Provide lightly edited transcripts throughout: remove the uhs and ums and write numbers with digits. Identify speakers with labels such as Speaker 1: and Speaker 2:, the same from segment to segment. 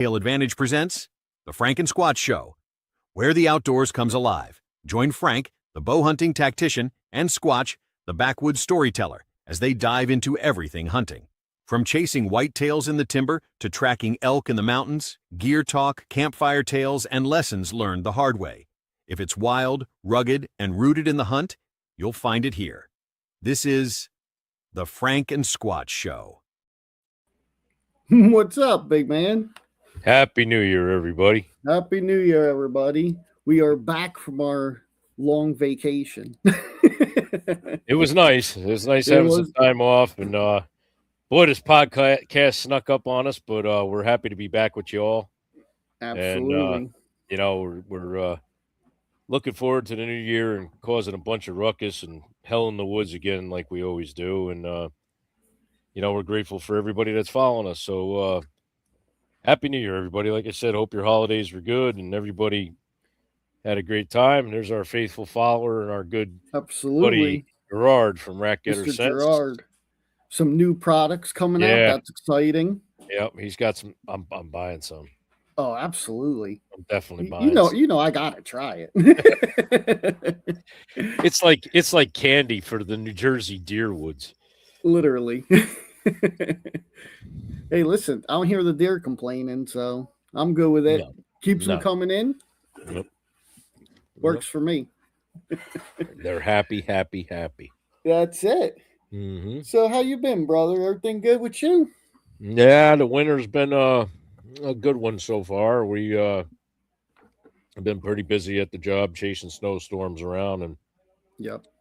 Speaker 1: Whitetail Advantage presents the Frank and Squatch Show, where the outdoors comes alive. Join Frank, the bow hunting tactician, and Squatch, the backwoods storyteller, as they dive into everything hunting. From chasing whitetails in the timber to tracking elk in the mountains, gear talk, campfire tales, and lessons learned the hard way. If it's wild, rugged, and rooted in the hunt, you'll find it here. This is the Frank and Squatch Show.
Speaker 2: What's up, big man?
Speaker 3: Happy New Year, everybody.
Speaker 2: Happy New Year, everybody. We are back from our long vacation.
Speaker 3: It was nice. It was nice having some time off. And boy, this podcast snuck up on us, but we're happy to be back with you all.
Speaker 2: Absolutely.
Speaker 3: And, we're looking forward to the new year and causing a bunch of ruckus and hell in the woods again like we always do. And, we're grateful for everybody that's following us. So Happy New Year, everybody. Like I said, hope your holidays were good and everybody had a great time. And there's our faithful follower and our good buddy Gerard from Rat Getter
Speaker 2: Mr.
Speaker 3: Sense.
Speaker 2: Gerard. Some new products coming out. That's exciting.
Speaker 3: Yep, he's got some. I'm buying some.
Speaker 2: Oh, absolutely.
Speaker 3: I'm definitely buying.
Speaker 2: You know, I gotta try it.
Speaker 3: It's like candy for the New Jersey deer woods.
Speaker 2: Literally. Hey, listen, I don't hear the deer complaining, so I'm good with it. Keeps them coming in.
Speaker 3: Yep.
Speaker 2: Works for me.
Speaker 3: They're happy.
Speaker 2: That's it.
Speaker 3: Mm-hmm.
Speaker 2: So how you been, brother? Everything good with you?
Speaker 3: Yeah, the winter's been a good one so far. We have been pretty busy at the job chasing snowstorms around and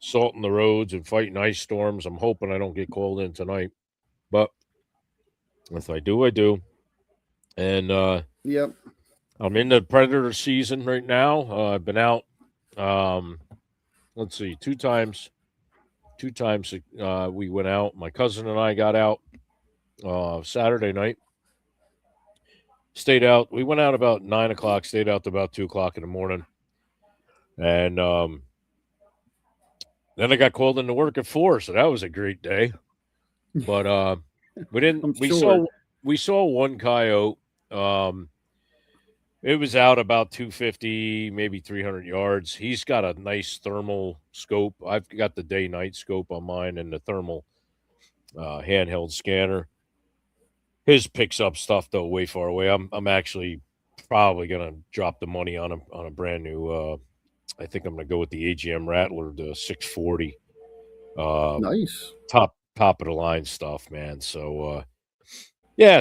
Speaker 3: salting the roads and fighting ice storms. I'm hoping I don't get called in tonight, but if I do, I do. And I'm in the predator season right now. I've been out let's see, two times we went out. My cousin and I got out Saturday night. Stayed out. We went out about 9 o'clock, stayed out to about 2 o'clock in the morning. And then I got called into work at 4, so that was a great day. But we saw one coyote. It was out about 250, maybe 300 yards. He's got a nice thermal scope. I've got the day-night scope on mine and the thermal handheld scanner. His picks up stuff though way far away. I'm actually probably gonna drop the money on a brand new. I think I'm gonna go with the AGM Rattler, the 640.
Speaker 2: Nice.
Speaker 3: Top of the line stuff, man. So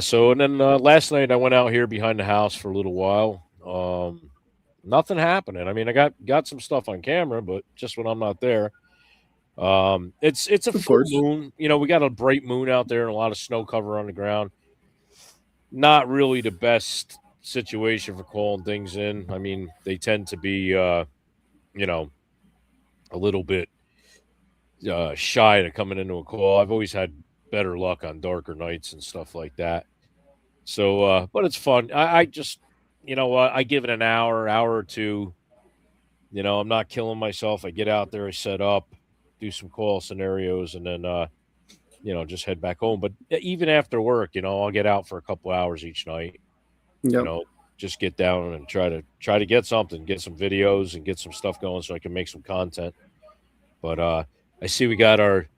Speaker 3: So and then last night I went out here behind the house for a little while. Nothing happening. I mean, I got some stuff on camera, but just when I'm not there. It's a full moon. We got a bright moon out there and a lot of snow cover on the ground. Not really the best situation for calling things in. I mean, they tend to be, a little bit shy to coming into a call. I've always had better luck on darker nights and stuff like that. So, but it's fun. I just, I give it an hour or two. I'm not killing myself. I get out there, I set up, do some call scenarios, and then, just head back home. But even after work, I'll get out for a couple hours each night. Just get down and try to get something, get some videos and get some stuff going so I can make some content. But I see we got our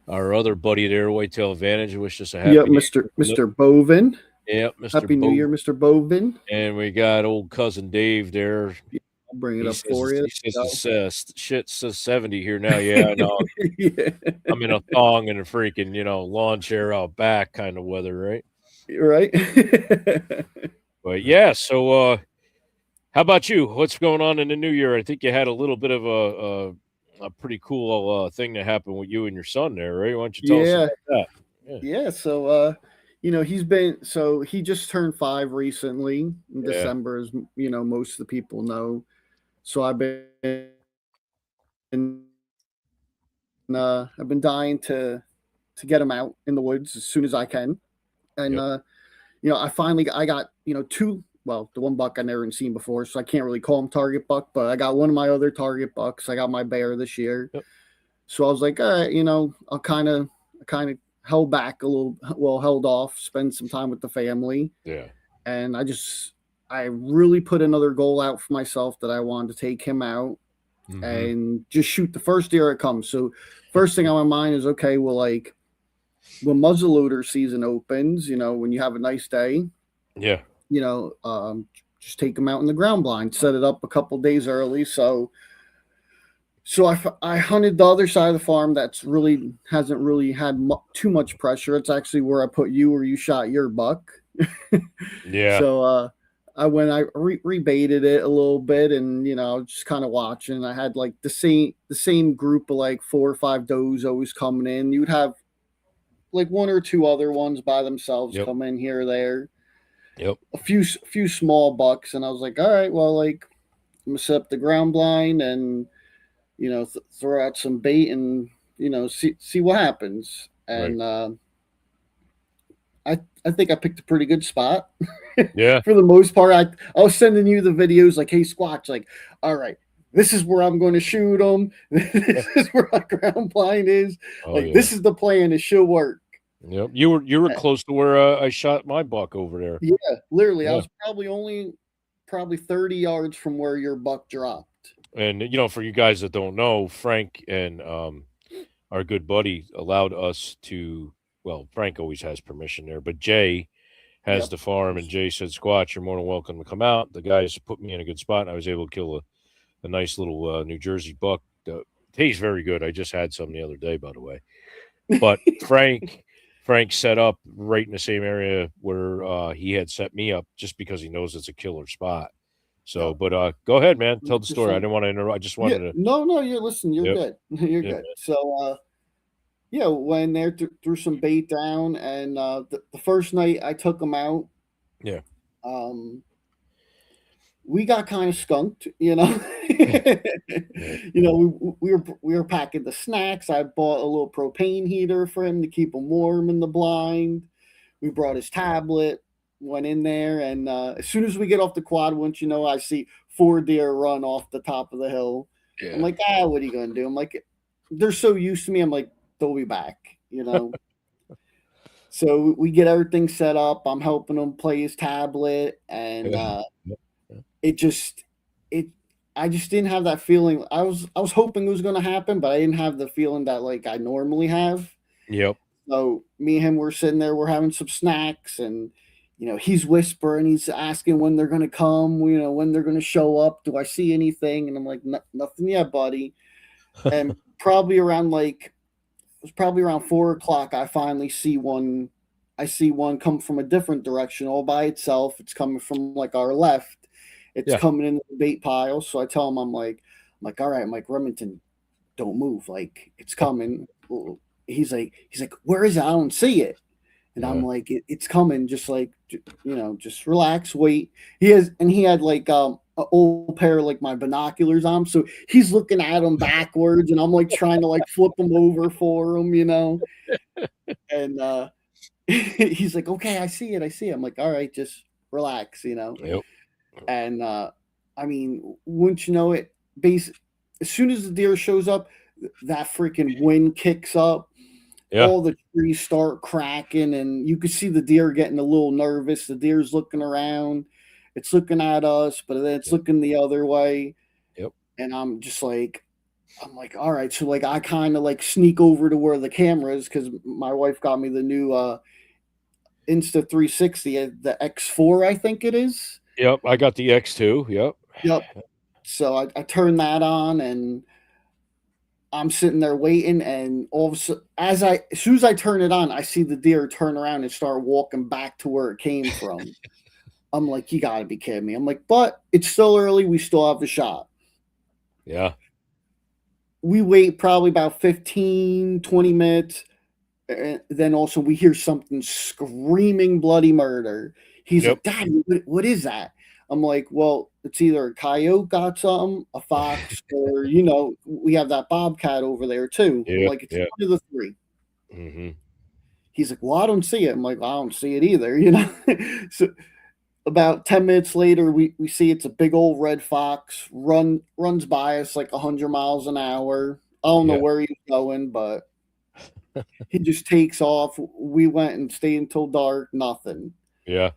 Speaker 3: other buddy there, Whitetail Advantage. Wish us a happy
Speaker 2: Mr. Bovin.
Speaker 3: Yep, Mr.
Speaker 2: Happy New Year, Mr. Bovin.
Speaker 3: And we got old cousin Dave there.
Speaker 2: I'll bring it up for you.
Speaker 3: He says shit says 70 here now. Yeah, I know. I'm in a thong and a freaking, lawn chair out back kind of weather, right?
Speaker 2: Right.
Speaker 3: But yeah, so how about you? What's going on in the new year? I think you had a little bit of a pretty cool thing that happened with you and your son there, right? Why don't you tell us about that?
Speaker 2: Yeah. So he just turned 5 recently in December, as most of the people know. So I've been dying to get him out in the woods as soon as I can. And I got 2. Well, the one buck I never seen before, so I can't really call him target buck, but I got one of my other target bucks. I got my bear this year. Yep. So I was like, I'll kind of held back a little, held off, spend some time with the family.
Speaker 3: Yeah.
Speaker 2: and I really put another goal out for myself that I wanted to take him out and just shoot the first deer that comes. So first thing on my mind is, okay, well, like when muzzleloader season opens, when you have a nice day,
Speaker 3: Yeah.
Speaker 2: Just take them out in the ground blind, set it up a couple days early. So I hunted the other side of the farm that's really hasn't really had too much pressure. It's actually where I put you, where you shot your buck.
Speaker 3: Yeah.
Speaker 2: So I rebaited it a little bit, and just kind of watching. I had like the same group of like 4 or 5 does always coming in. You would have like 1 or 2 other ones by themselves come in here or there.
Speaker 3: Yep.
Speaker 2: A few small bucks, and I was like, all right, well, like I'm gonna set up the ground blind and throw out some bait and see what happens. And I think I picked a pretty good spot.
Speaker 3: Yeah.
Speaker 2: For the most part, I was sending you the videos like, hey, Squatch, like, all right, this is where I'm going to shoot them. This is where my ground blind is. This is the plan. It should work.
Speaker 3: Yep. You were close to where I shot my buck over there.
Speaker 2: Yeah, literally. Yeah. I was probably 30 yards from where your buck dropped.
Speaker 3: And, for you guys that don't know, Frank and our good buddy allowed us to, well, Frank always has permission there, but Jay has the farm, and Jay said, Squatch, you're more than welcome to come out. The guys put me in a good spot, and I was able to kill a nice little New Jersey buck. Tastes very good. I just had some the other day, by the way. But Frank set up right in the same area where he had set me up, just because he knows it's a killer spot. So, but go ahead, man. Tell the story. I didn't want to interrupt. I just wanted to.
Speaker 2: No, listen. You're good. You're good. Man. So, went there, threw some bait down, and the first night I took them out.
Speaker 3: Yeah.
Speaker 2: We got kind of skunked, we were packing the snacks. I bought a little propane heater for him to keep him warm in the blind. We brought his tablet, went in there, and as soon as we get off the quad, I see 4 deer run off the top of the hill. Yeah. I'm like, what are you gonna do? I'm like, they're so used to me. I'm like, they'll be back, So we get everything set up. I'm helping him play his tablet, and I just didn't have that feeling. I was hoping it was going to happen, but I didn't have the feeling that like I normally have.
Speaker 3: Yep.
Speaker 2: So me and him were sitting there, we're having some snacks, and he's whispering, he's asking when they're going to come, when they're going to show up. Do I see anything? And I'm like, nothing yet, buddy. And probably around 4 o'clock, I finally see one. I see one come from a different direction all by itself. It's coming from like our left. It's coming in the bait pile. So I tell him, I'm like, all right, Mike Remington, don't move. Like, it's coming. He's like, where is it? I don't see it. And I'm like, it's coming. Just like, just relax, wait. He had like an old pair of like my binoculars on. So he's looking at him backwards, and I'm like trying to like flip him over for him, And he's like, okay, I see it. I'm like, all right, just relax,
Speaker 3: Yep.
Speaker 2: And I mean, wouldn't you know it, as soon as the deer shows up, that freaking wind kicks up. Yeah. All the trees start cracking, and you can see the deer getting a little nervous. The deer's looking around. It's looking at us, but then it's looking the other way.
Speaker 3: Yep.
Speaker 2: And I'm like, all right. So like I kind of like sneak over to where the camera is, because my wife got me the new Insta 360, the X4, I think it is.
Speaker 3: Yep, I got the X2.
Speaker 2: Yep. So I turned that on, and I'm sitting there waiting, and all of a sudden, as soon as I turn it on, I see the deer turn around and start walking back to where it came from. I'm like, you gotta be kidding me. I'm like, but it's still early. We still have a shot.
Speaker 3: Yeah.
Speaker 2: We wait probably about 15, 20 minutes. And then also we hear something screaming bloody murder. He's like, Daddy, what is that? I'm like, well, it's either a coyote got something, a fox, or, we have that bobcat over there too. I'm like, it's one of the 3.
Speaker 3: Mm-hmm.
Speaker 2: He's like, well, I don't see it. I'm like, well, I don't see it either, So about 10 minutes later, we see it's a big old red fox, runs by us like 100 miles an hour. I don't know where he's going, but he just takes off. We went and stayed until dark, nothing.
Speaker 3: Yeah.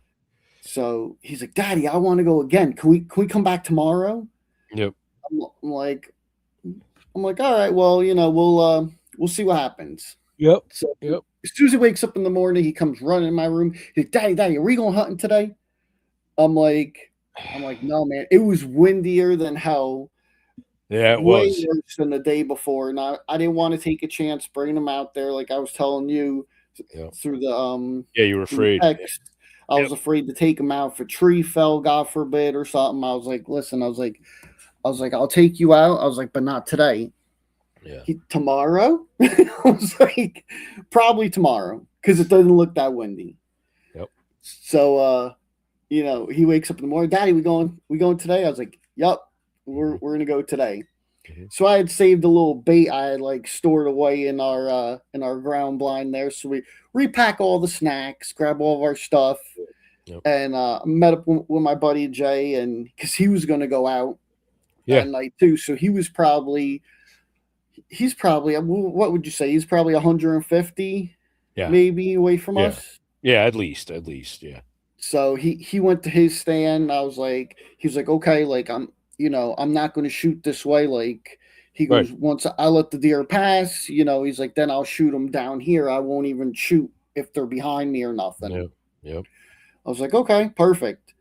Speaker 2: So he's like, Daddy, I want to go again. Can we come back tomorrow?
Speaker 3: Yep.
Speaker 2: I'm like, all right, well, we'll see what happens.
Speaker 3: Yep.
Speaker 2: So
Speaker 3: Yep.
Speaker 2: as soon as he wakes up in the morning, he comes running in my room. He's like, Daddy, are we going hunting today? I'm like, no, man. It was windier than hell.
Speaker 3: Yeah, it
Speaker 2: Way
Speaker 3: was.
Speaker 2: worse than the day before. And I didn't want to take a chance bringing him out there, like I was telling you through the
Speaker 3: Yeah, you were afraid.
Speaker 2: text. I was afraid to take him out if a tree fell, God forbid, or something. I was like, listen, I was like, I'll take you out. I was like, but not today.
Speaker 3: Yeah.
Speaker 2: Tomorrow? I was like, probably tomorrow, because it doesn't look that windy.
Speaker 3: Yep.
Speaker 2: So he wakes up in the morning, Daddy, we going today? I was like, yep, we're gonna go today. So I had saved a little bait I had like stored away in our ground blind there. So we repack all the snacks, grab all of our stuff, and met up with my buddy Jay, and because he was going to go out that night too. So he's probably what would you say? He's probably 150 maybe away from us.
Speaker 3: Yeah, at least, yeah.
Speaker 2: So he went to his stand. He was like, okay, like I'm not going to shoot this way. Like he goes, once I let the deer pass, he's like, then I'll shoot them down here. I won't even shoot if they're behind me or nothing.
Speaker 3: Yep.
Speaker 2: I was like, okay, perfect.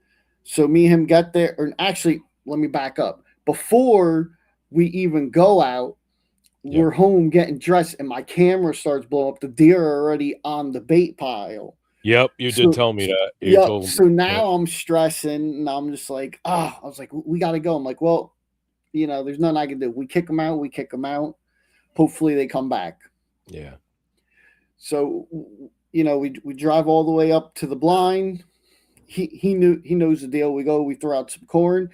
Speaker 2: So me and him get there, or actually, let me back up. Before we even go out, we're home getting dressed, and my camera starts blowing up. The deer are already on the bait pile.
Speaker 3: Yep, you did tell me that.
Speaker 2: So now I'm stressing, and I'm just like, I was like, we got to go. I'm like, well, there's nothing I can do. We kick them out. Hopefully they come back.
Speaker 3: Yeah.
Speaker 2: So, we drive all the way up to the blind. He knows the deal. We throw out some corn,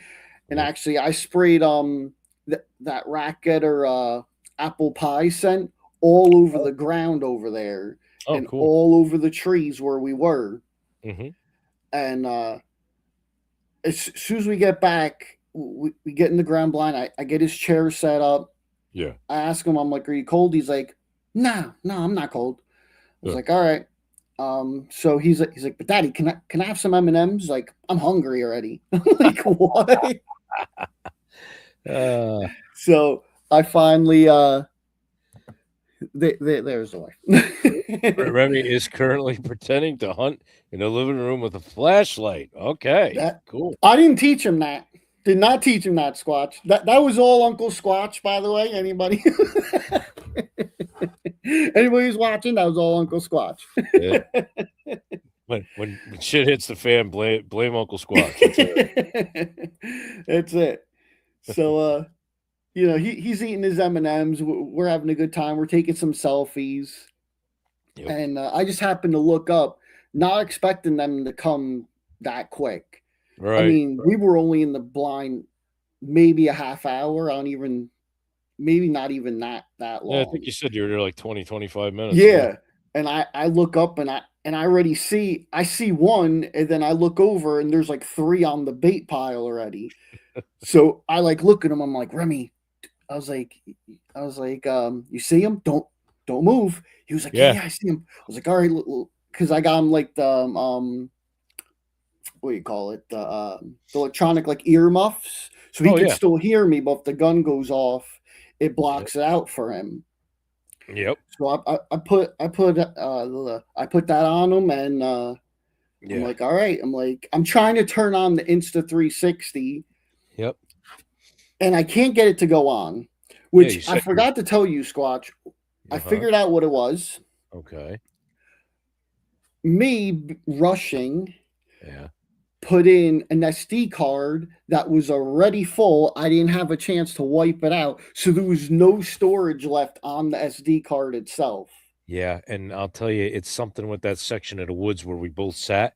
Speaker 2: and actually I sprayed that rat getter apple pie scent all over the ground over there. And
Speaker 3: cool.
Speaker 2: all over the trees where we were. And as soon as we get back, we get in the ground blind. I get his chair set up.
Speaker 3: Yeah.
Speaker 2: I ask him, I'm like, are you cold? He's like, no, I'm not cold. I was like, all right. So he's like, but Daddy, can I have some M&Ms? Like, I'm hungry already. I'm like, what? So I finally there's the wife.
Speaker 3: Remy is currently pretending to hunt in the living room with a flashlight. Okay, cool.
Speaker 2: I didn't teach him that. Did not teach him that, Squatch. That was all Uncle Squatch, by the way. Anybody who's watching, that was all Uncle Squatch.
Speaker 3: When shit hits the fan, blame Uncle Squatch.
Speaker 2: That's it. So he's eating his M&Ms. We're having a good time. We're taking some selfies. And I just happened to look up, not expecting them to come that quick.
Speaker 3: Right.
Speaker 2: I mean, we were only in the blind maybe a half hour. Maybe not even that long.
Speaker 3: Yeah, I think you said you were there like 20, 25 minutes.
Speaker 2: Yeah. And I look up and I already see one, and then I look over and there's like 3 on the bait pile already. So I like look at him. I'm like, Remy, I was like, you see him? Don't move. He was like, yeah, I see him. I was like, all right, because I got him like the what do you call it? The electronic like earmuffs, so he can still hear me, but if the gun goes off, it blocks it out for him.
Speaker 3: Yep.
Speaker 2: So I put that on him, and I'm like, all right. I'm like, I'm trying to turn on the Insta 360.
Speaker 3: Yep.
Speaker 2: And I can't get it to go on, which I forgot to tell you, Squatch. I figured out what it was.
Speaker 3: Okay.
Speaker 2: Me rushing. Yeah. Put in an SD card that was already full. I didn't have a chance to wipe it out. So there was no storage left on the SD card itself.
Speaker 3: Yeah. And I'll tell you, it's something with that section of the woods where we both sat,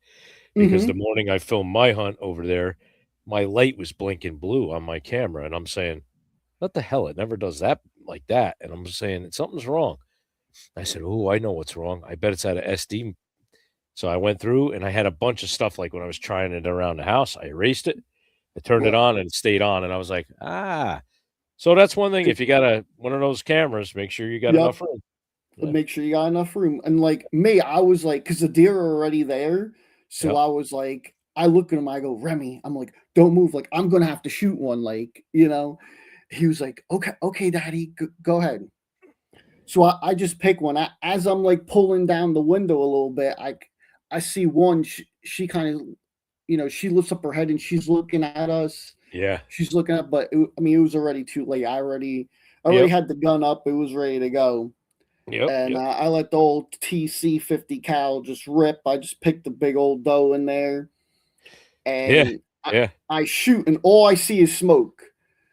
Speaker 3: because the morning I filmed my hunt over there, my light was blinking blue on my camera. And I'm saying, what the hell? It never does that like that. And I'm saying, something's wrong. I said, oh, I know what's wrong. I bet it's at an SD. So I went through and I had a bunch of stuff. Like when I was trying it around the house, I erased it. I turned it on and it stayed on. And I was like, so that's one thing. If you got one of those cameras, make sure you got enough room.
Speaker 2: Yeah. Make sure you got enough room. And like me, I was like, because the deer are already there. So I was like, I look at him, I go, Remy, I'm like, don't move. Like, I'm going to have to shoot one. Like, you know, he was like, okay, daddy, go ahead. So I just pick one. As I'm like pulling down the window a little bit, I see one. She kind of, you know, she lifts up her head and she's looking at us.
Speaker 3: Yeah.
Speaker 2: She's looking at, but I mean, it was already too late. I already
Speaker 3: Yep.
Speaker 2: had the gun up. It was ready to go.
Speaker 3: Yep.
Speaker 2: And
Speaker 3: Yep.
Speaker 2: I let the old TC 50 cal just rip. I just picked the big old doe in there, and
Speaker 3: Yeah.
Speaker 2: I shoot, and all I see is smoke.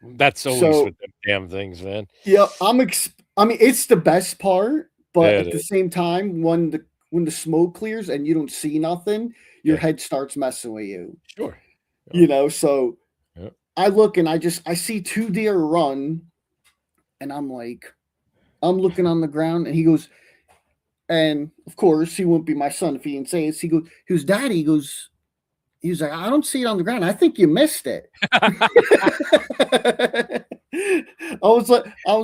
Speaker 3: That's always with them damn things, man.
Speaker 2: Yeah, I mean, it's the best part, but
Speaker 3: Yeah,
Speaker 2: at the same time, when the smoke clears and you don't see nothing, your head starts messing with you.
Speaker 3: Sure.
Speaker 2: You know, so I look and I see 2 deer run, and I'm looking on the ground, and he goes, and of course he wouldn't be my son if he didn't say it. He goes, Daddy, he was like, I don't see it on the ground. I think you missed it. I was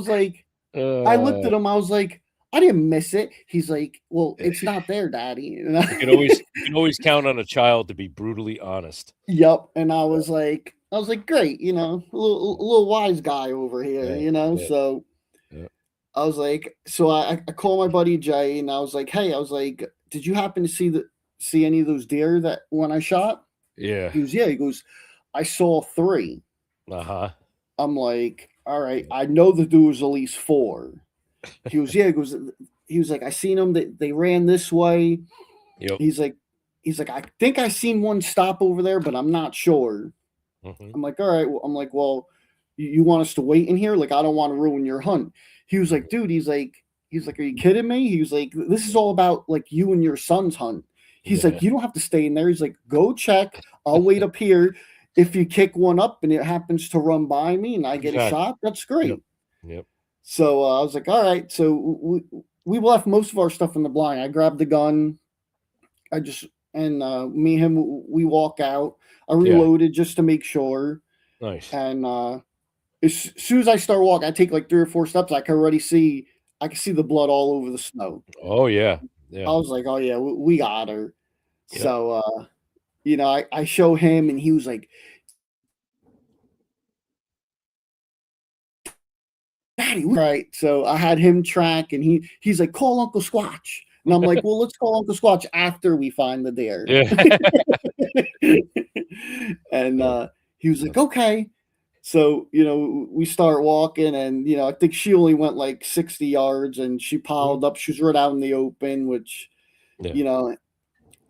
Speaker 2: like, I looked at him. I was like, I didn't miss it. He's like, well, it's not there, Daddy.
Speaker 3: You can always count on a child to be brutally honest.
Speaker 2: Yep. And I was like, great, you know, a little wise guy over here, you know. So I was like, so I called my buddy Jay, and I was like, hey, did you happen to see any of those deer that when I shot?
Speaker 3: Yeah.
Speaker 2: He goes, yeah. He goes, I saw 3.
Speaker 3: Uh-huh.
Speaker 2: I'm like, all right, I know that there was at least 4. He goes, yeah. He was like, I seen them. They ran this way.
Speaker 3: Yep.
Speaker 2: He's like, I think I seen one stop over there, but I'm not sure.
Speaker 3: Mm-hmm.
Speaker 2: I'm like, all right. I'm like, well, you want us to wait in here? Like, I don't want to ruin your hunt. He was like, dude, he's like, are you kidding me? He was like, this is all about like you and your son's hunt. He's like, you don't have to stay in there. He's like, go check. I'll wait up here. If you kick one up and it happens to run by me and I get a shot, that's great.
Speaker 3: Yep.
Speaker 2: So I was like, all right. So we left most of our stuff in the blind. I grabbed the gun. Me and him, we walk out. I reloaded just to make sure.
Speaker 3: Nice.
Speaker 2: And as soon as I start walking, I take like 3 or 4 steps. I can see the blood all over the snow.
Speaker 3: Oh yeah.
Speaker 2: I was like, oh yeah, we got her. Yep. So, you know, I show him, and he was like, Daddy, right? So I had him track, and he's like, call Uncle Squatch. And I'm like, well, let's call Uncle Squatch after we find the deer. Yeah. And he was like, okay. So, you know, we start walking, and, you know, I think she only went like 60 yards, and she piled up. She was right out in the open, which, you know,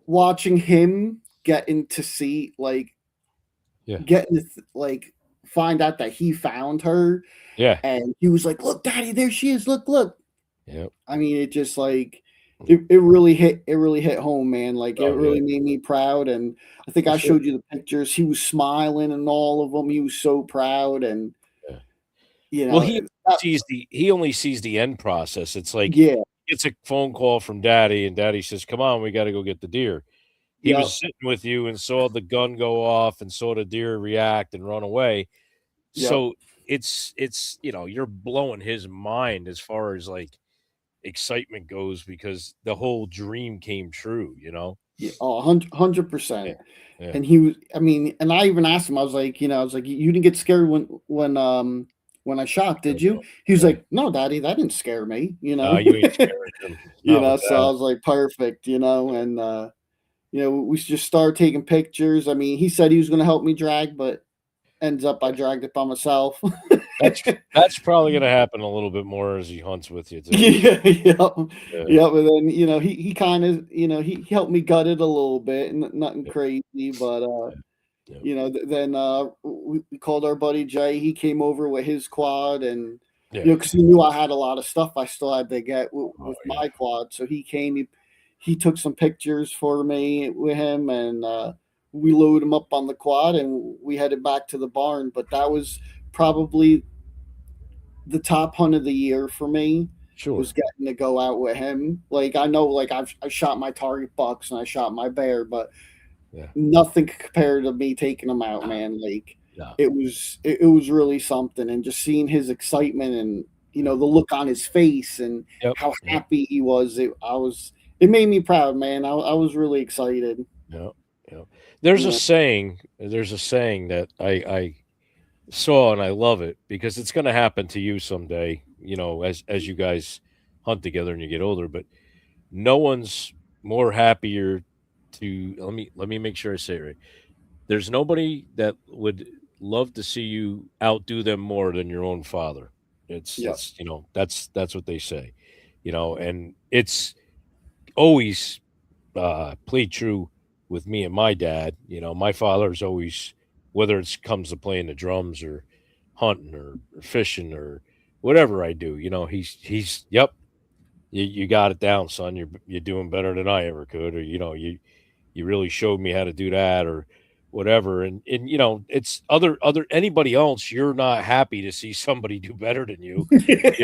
Speaker 2: watching him getting to see, like, getting to, like, find out that he found her.
Speaker 3: Yeah.
Speaker 2: And he was like, look, Daddy, there she is. Look.
Speaker 3: Yep.
Speaker 2: I mean, it just like, it really hit home, man. Like, it really made me proud. And I think I showed you the pictures. He was smiling in all of them. He was so proud. And, you know,
Speaker 3: well, he only sees the end process. It's like, it's a phone call from Daddy, and Daddy says, come on, we got to go get the deer. He was sitting with you and saw the gun go off and saw the deer react and run away. So it's, you know, you're blowing his mind as far as like excitement goes, because the whole dream came true, you know?
Speaker 2: Yeah, 100%. And he was, I mean, and I even asked him, I was like, you didn't get scared when I shot, did you? He was like, no, Daddy, that didn't scare me, you know?
Speaker 3: You ain't scared him.
Speaker 2: You know, so I was like, perfect, you know, and, you know, we just started taking pictures. I mean, he said he was going to help me drag, but ends up I dragged it by myself.
Speaker 3: That's probably going to happen a little bit more as he hunts with you too.
Speaker 2: Yeah. But then, you know, he kind of, you know, he helped me gut it a little bit, and nothing crazy, but you know, then we called our buddy Jay. He came over with his quad, and you know, because he knew I had a lot of stuff I still had to get with my quad, so he came. He took some pictures for me with him, and we loaded him up on the quad, and we headed back to the barn. But that was probably the top hunt of the year for me.
Speaker 3: Sure.
Speaker 2: Was getting to go out with him. Like, I know, like, I shot my target bucks and I shot my bear, but nothing compared to me taking them out, man. Like, it was really something. And just seeing his excitement and, you know, the look on his face and how happy he was. It made me proud, man. I was really excited.
Speaker 3: Yeah. You know, there's a
Speaker 2: Yeah.
Speaker 3: saying. There's a saying that I saw, and I love it because it's going to happen to you someday. You know, as you guys hunt together and you get older, but no one's more happier to let me make sure I say it right. There's nobody that would love to see you outdo them more than your own father.
Speaker 2: Yeah.
Speaker 3: It's that's what they say, and it's always played true with me and my dad. My father's always, whether it comes to playing the drums or hunting or fishing or whatever I do, yep, you got it down, son. You're doing better than I ever could, or you really showed me how to do that or whatever. And it's other anybody else, you're not happy to see somebody do better than you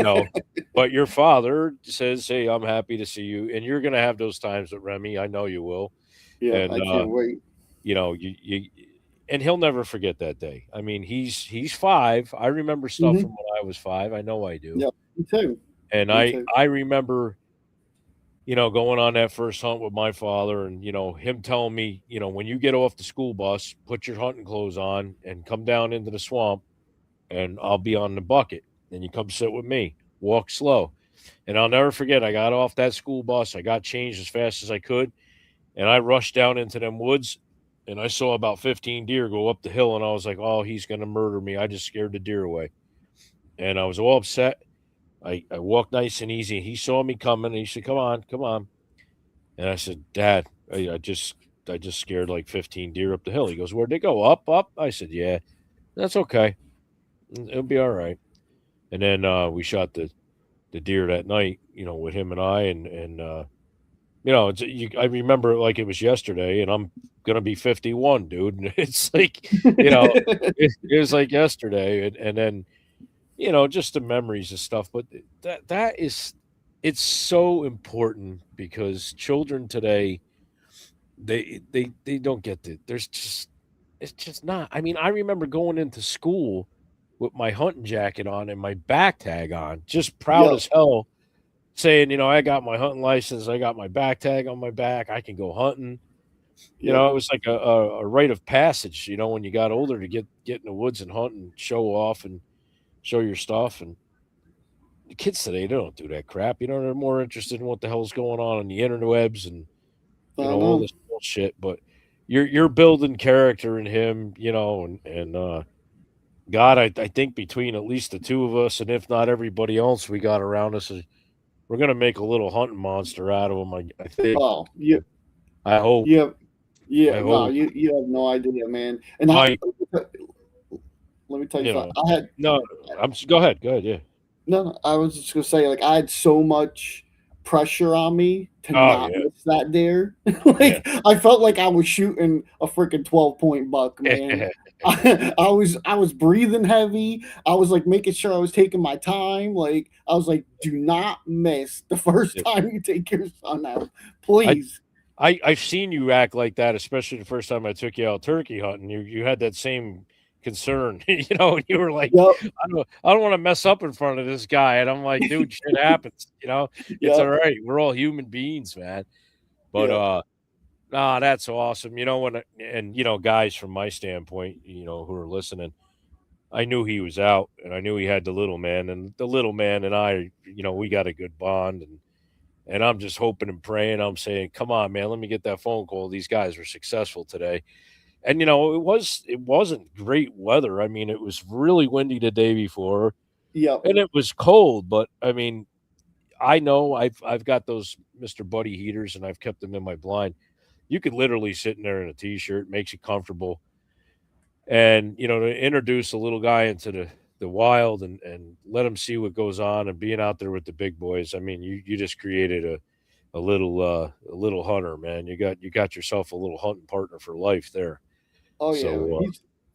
Speaker 3: know, but your father says, "Hey, I'm happy to see you." And you're gonna have those times with Remy. I know you will.
Speaker 2: Yeah,
Speaker 3: And
Speaker 2: I can't wait.
Speaker 3: you and he'll never forget that day. I mean, he's 5. I remember stuff
Speaker 2: Hmm.
Speaker 3: from when I was 5. I know I do.
Speaker 2: Yeah, me too.
Speaker 3: And
Speaker 2: Me
Speaker 3: I
Speaker 2: too.
Speaker 3: I remember going on that first hunt with my father and, him telling me, when you get off the school bus, put your hunting clothes on and come down into the swamp and I'll be on the bucket. And you come sit with me, walk slow. And I'll never forget, I got off that school bus. I got changed as fast as I could. And I rushed down into them woods and I saw about 15 deer go up the hill. And I was like, oh, he's going to murder me. I just scared the deer away. And I was all upset. I walked nice and easy. He saw me coming and he said, come on, come on. And I said, Dad, I just scared like 15 deer up the hill. He goes, where'd they go? Up, up? I said, yeah, that's okay. It'll be all right. And then we shot the deer that night, with him and I, and I remember it like it was yesterday, and I'm gonna be 51, dude. And it's like, it was like yesterday, and then just the memories and stuff. But that is, it's so important because children today, they don't get it. It's just not. I mean, I remember going into school with my hunting jacket on and my back tag on, just proud
Speaker 2: Yep.
Speaker 3: as hell, saying, I got my hunting license, I got my back tag on my back, I can go hunting.
Speaker 2: Yep.
Speaker 3: It was like a rite of passage, when you got older to get in the woods and hunt and show off and show your stuff. And the kids today, they don't do that crap. They're more interested in what the hell's going on the interwebs and
Speaker 2: I
Speaker 3: all
Speaker 2: know.
Speaker 3: this bullshit. But you're building character in him, and God, I think between at least the two of us, and if not everybody else we got around us, we're gonna make a little hunting monster out of him. I think.
Speaker 2: Oh, yeah,
Speaker 3: I hope.
Speaker 2: yeah, yeah.
Speaker 3: I
Speaker 2: No,
Speaker 3: hope.
Speaker 2: you have no idea, man. And
Speaker 3: My,
Speaker 2: let me tell you something. I had
Speaker 3: no. Go ahead. Go ahead. Yeah.
Speaker 2: no. I was just gonna say, like, I had so much pressure on me to
Speaker 3: Oh
Speaker 2: not
Speaker 3: yeah.
Speaker 2: miss that deer.
Speaker 3: Yeah.
Speaker 2: Like, I felt like I was shooting a freaking 12-point buck, man. I was breathing heavy. I was like making sure I was taking my time. Like, I was like, do not miss the first time you take your son out,
Speaker 3: I
Speaker 2: please.
Speaker 3: I've seen you act like that, especially the first time I took you out turkey hunting. You had that same concern, and you were like,
Speaker 2: Yep,
Speaker 3: I don't want to mess up in front of this guy. And I'm like, dude, shit happens, it's all
Speaker 2: yep,
Speaker 3: right. We're all human beings, man. But
Speaker 2: yep.
Speaker 3: nah, that's awesome. Guys from my standpoint, who are listening, I knew he was out and I knew he had the little man, and the little man and I, we got a good bond. And I'm just hoping and praying. I'm saying, come on, man, let me get that phone call. These guys were successful today. And it wasn't great weather. I mean, it was really windy the day before
Speaker 2: Yep.
Speaker 3: and it was cold, but I mean, I know I've got those Mr. Buddy heaters and I've kept them in my blind. You could literally sit in there in a t-shirt, makes you comfortable. And to introduce a little guy into the wild and let him see what goes on and being out there with the big boys. I mean, you just created a little hunter, man. You got yourself a little hunting partner for life there.
Speaker 2: Oh yeah,
Speaker 3: So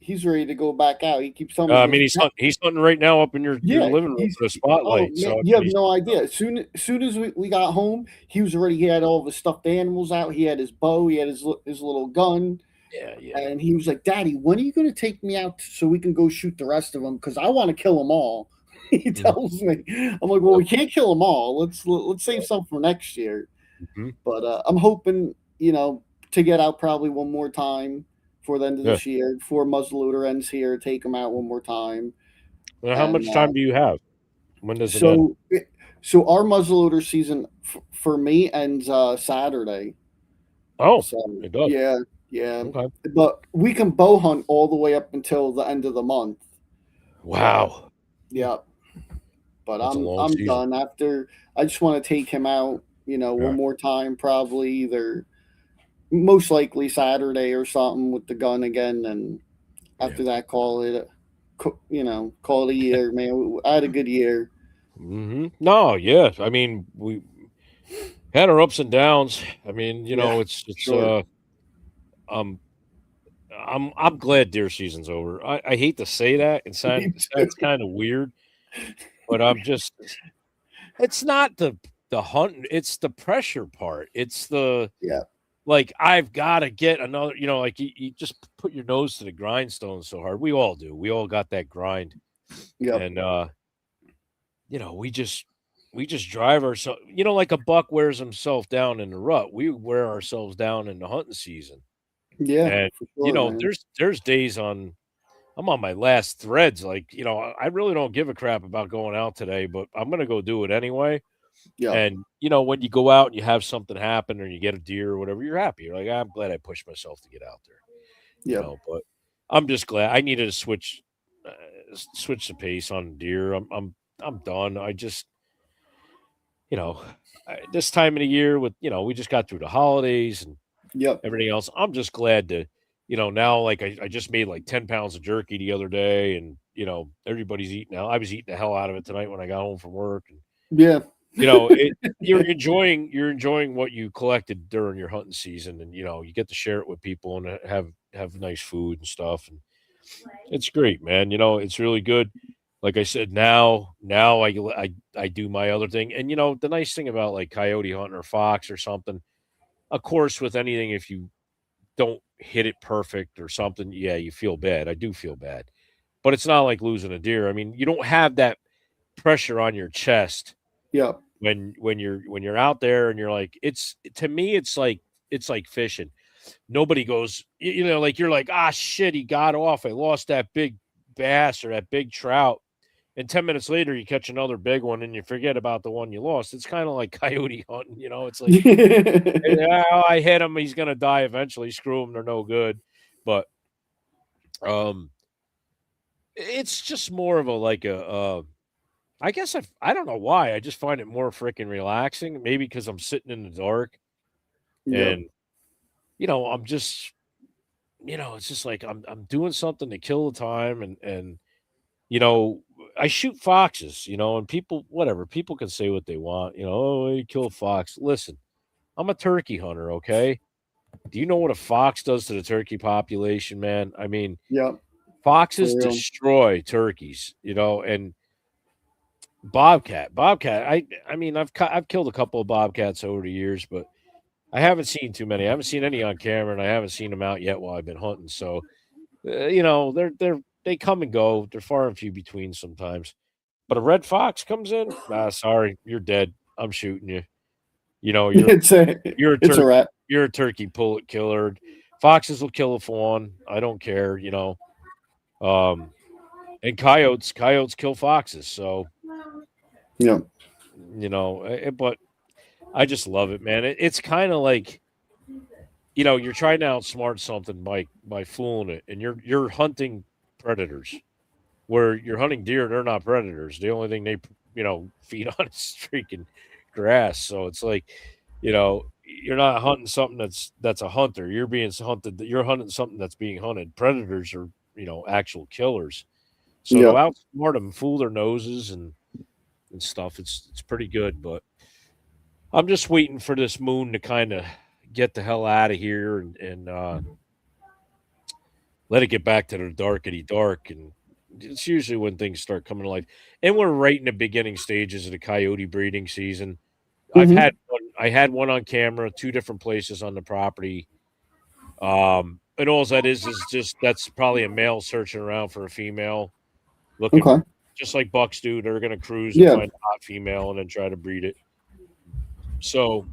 Speaker 2: he's ready to go back out. He keeps telling me, he
Speaker 3: I
Speaker 2: goes,
Speaker 3: mean, he's hunting right now up in your
Speaker 2: yeah,
Speaker 3: living room
Speaker 2: he's
Speaker 3: for a
Speaker 2: oh
Speaker 3: spotlight.
Speaker 2: man,
Speaker 3: So I
Speaker 2: you
Speaker 3: mean,
Speaker 2: have no idea. Soon as we got home, he had all of his stuffed animals out. He had his bow, he had his little gun,
Speaker 3: yeah.
Speaker 2: and he was like, "Daddy, when are you going to take me out so we can go shoot the rest of them? Because I want to kill them all." He
Speaker 3: Mhm.
Speaker 2: tells me, "I'm like, well, we can't kill them all. Let's save some for next year."
Speaker 3: Mhm.
Speaker 2: But I'm hoping, to get out probably one more time for the end of
Speaker 3: Yeah.
Speaker 2: this year. Before muzzleloader ends here, take them out one more time.
Speaker 3: Well, how much time do you have? When does it end?
Speaker 2: So our muzzleloader season for me ends Saturday.
Speaker 3: Oh,
Speaker 2: So
Speaker 3: it does.
Speaker 2: yeah.
Speaker 3: Okay.
Speaker 2: But we can bow hunt all the way up until the end of the month.
Speaker 3: Wow.
Speaker 2: Yeah. But
Speaker 3: That's a long
Speaker 2: I'm
Speaker 3: season.
Speaker 2: done after. I just want to take him out, one more time, probably either most likely Saturday or something with the gun again, and after that, call it a year, man. I had a good year.
Speaker 3: No, yeah. I mean, we had our ups and downs. I mean, it's
Speaker 2: Sure.
Speaker 3: I'm glad deer season's over. I hate to say that. It sounds kind of weird, but it's not the hunting, it's the pressure part. It's the
Speaker 2: Yeah.
Speaker 3: like I've got to get another, like you just put your nose to the grindstone so hard. We all do. We all got that grind.
Speaker 2: Yep.
Speaker 3: And we just drive ourselves, like a buck wears himself down in the rut. We wear ourselves down in the hunting season.
Speaker 2: Yeah.
Speaker 3: And
Speaker 2: For sure, man.
Speaker 3: there's days I'm on my last threads. Like, I really don't give a crap about going out today, but I'm gonna go do it anyway.
Speaker 2: Yeah.
Speaker 3: And when you go out and you have something happen or you get a deer or whatever, you're happy. You're like, I'm glad I pushed myself to get out there.
Speaker 2: Yeah.
Speaker 3: But I'm just glad I needed to switch the pace on deer. I'm done. I just, this time of the year with, we just got through the holidays and
Speaker 2: Yep.
Speaker 3: everything else. I'm just glad to, now like I just made like 10 pounds of jerky the other day and, everybody's eating now. I was eating the hell out of it tonight when I got home from work. And,
Speaker 2: Yeah.
Speaker 3: you're enjoying what you collected during your hunting season, and you get to share it with people and have nice food and stuff, and it's great, man. It's really good. Like I said, now I do my other thing, and the nice thing about like coyote hunting or fox or something, of course, with anything, if you don't hit it perfect or something, yeah, you feel bad. I do feel bad, but it's not like losing a deer. I mean, you don't have that pressure on your chest
Speaker 2: Yeah.
Speaker 3: when you're out there and you're like, to me it's like fishing. Nobody goes, like you're like, ah, shit, he got off, I lost that big bass or that big trout, and 10 minutes later you catch another big one and you forget about the one you lost. It's kind of like coyote hunting. It's like, oh, I hit him, he's gonna die eventually, screw him, they're no good. But it's just more of a like a I guess I don't know why. I just find it more freaking relaxing. Maybe because I'm sitting in the dark
Speaker 2: Yep.
Speaker 3: and I'm just it's just like I'm doing something to kill the time and I shoot foxes, and people whatever, people can say what they want, oh, you kill a fox. Listen, I'm a turkey hunter, okay? Do you know what a fox does to the turkey population, man? I mean,
Speaker 2: Yep.
Speaker 3: foxes
Speaker 2: For real.
Speaker 3: destroy turkeys, and bobcat. I mean, I've killed a couple of bobcats over the years, but I haven't seen too many. I haven't seen any on camera, and I haven't seen them out yet while I've been hunting. So, they come and go. They're far and few between sometimes. But a red fox comes in, sorry, you're dead. I'm shooting you. You're
Speaker 2: It's a
Speaker 3: you're a
Speaker 2: it's a
Speaker 3: turkey.
Speaker 2: wrap.
Speaker 3: You're a turkey bullet killer. Foxes will kill a fawn. I don't care. And coyotes kill foxes. So
Speaker 2: Yeah.
Speaker 3: but I just love it, man. It's kind of like, you're trying to outsmart something by fooling it, and you're hunting predators. Where you're hunting deer, they're not predators. The only thing they feed on is freaking grass. So it's like, you're not hunting something that's a hunter. You're being hunted. You're hunting something that's being hunted. Predators are actual killers. So to
Speaker 2: Yep.
Speaker 3: outsmart them, fool their noses and stuff, it's pretty good. But I'm just waiting for this moon to kind of get the hell out of here and let it get back to the darkety dark. And it's usually when things start coming to life. And we're right in the beginning stages of the coyote breeding season.
Speaker 2: Mhm.
Speaker 3: I had one on camera, 2 different places on the property. And all that is just that's probably a male searching around for a female, looking
Speaker 2: Okay.
Speaker 3: just like bucks do. They're going to cruise and
Speaker 2: Yeah.
Speaker 3: find a hot female and then try to breed it. So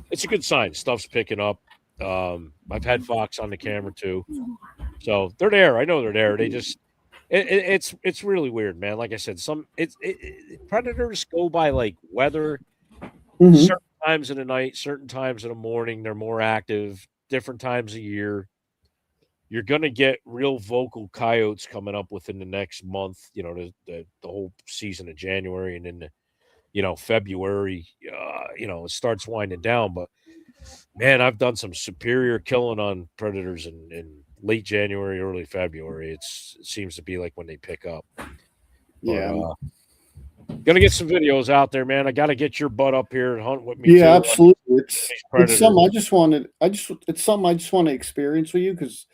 Speaker 3: it's a good sign. Stuff's picking up. I've had fox on the camera too, so they're there. I know they're there. They just it's really weird, man. Like I said, predators go by like weather.
Speaker 2: Mm-hmm.
Speaker 3: Certain times of the night, certain times of the morning, they're more active. Different times of year. You're going to get real vocal coyotes coming up within the next month. You know, the whole season of January, and then February. It starts winding down. But man, I've done some superior killing on predators in late January, early February. It seems to be like when they pick up.
Speaker 2: Yeah.
Speaker 3: But, gonna get some videos out there, man. I got to get your butt up here and hunt with me.
Speaker 2: Yeah,
Speaker 3: too,
Speaker 2: absolutely.
Speaker 3: these
Speaker 2: It's
Speaker 3: predators.
Speaker 2: something it's something I just want to experience with you because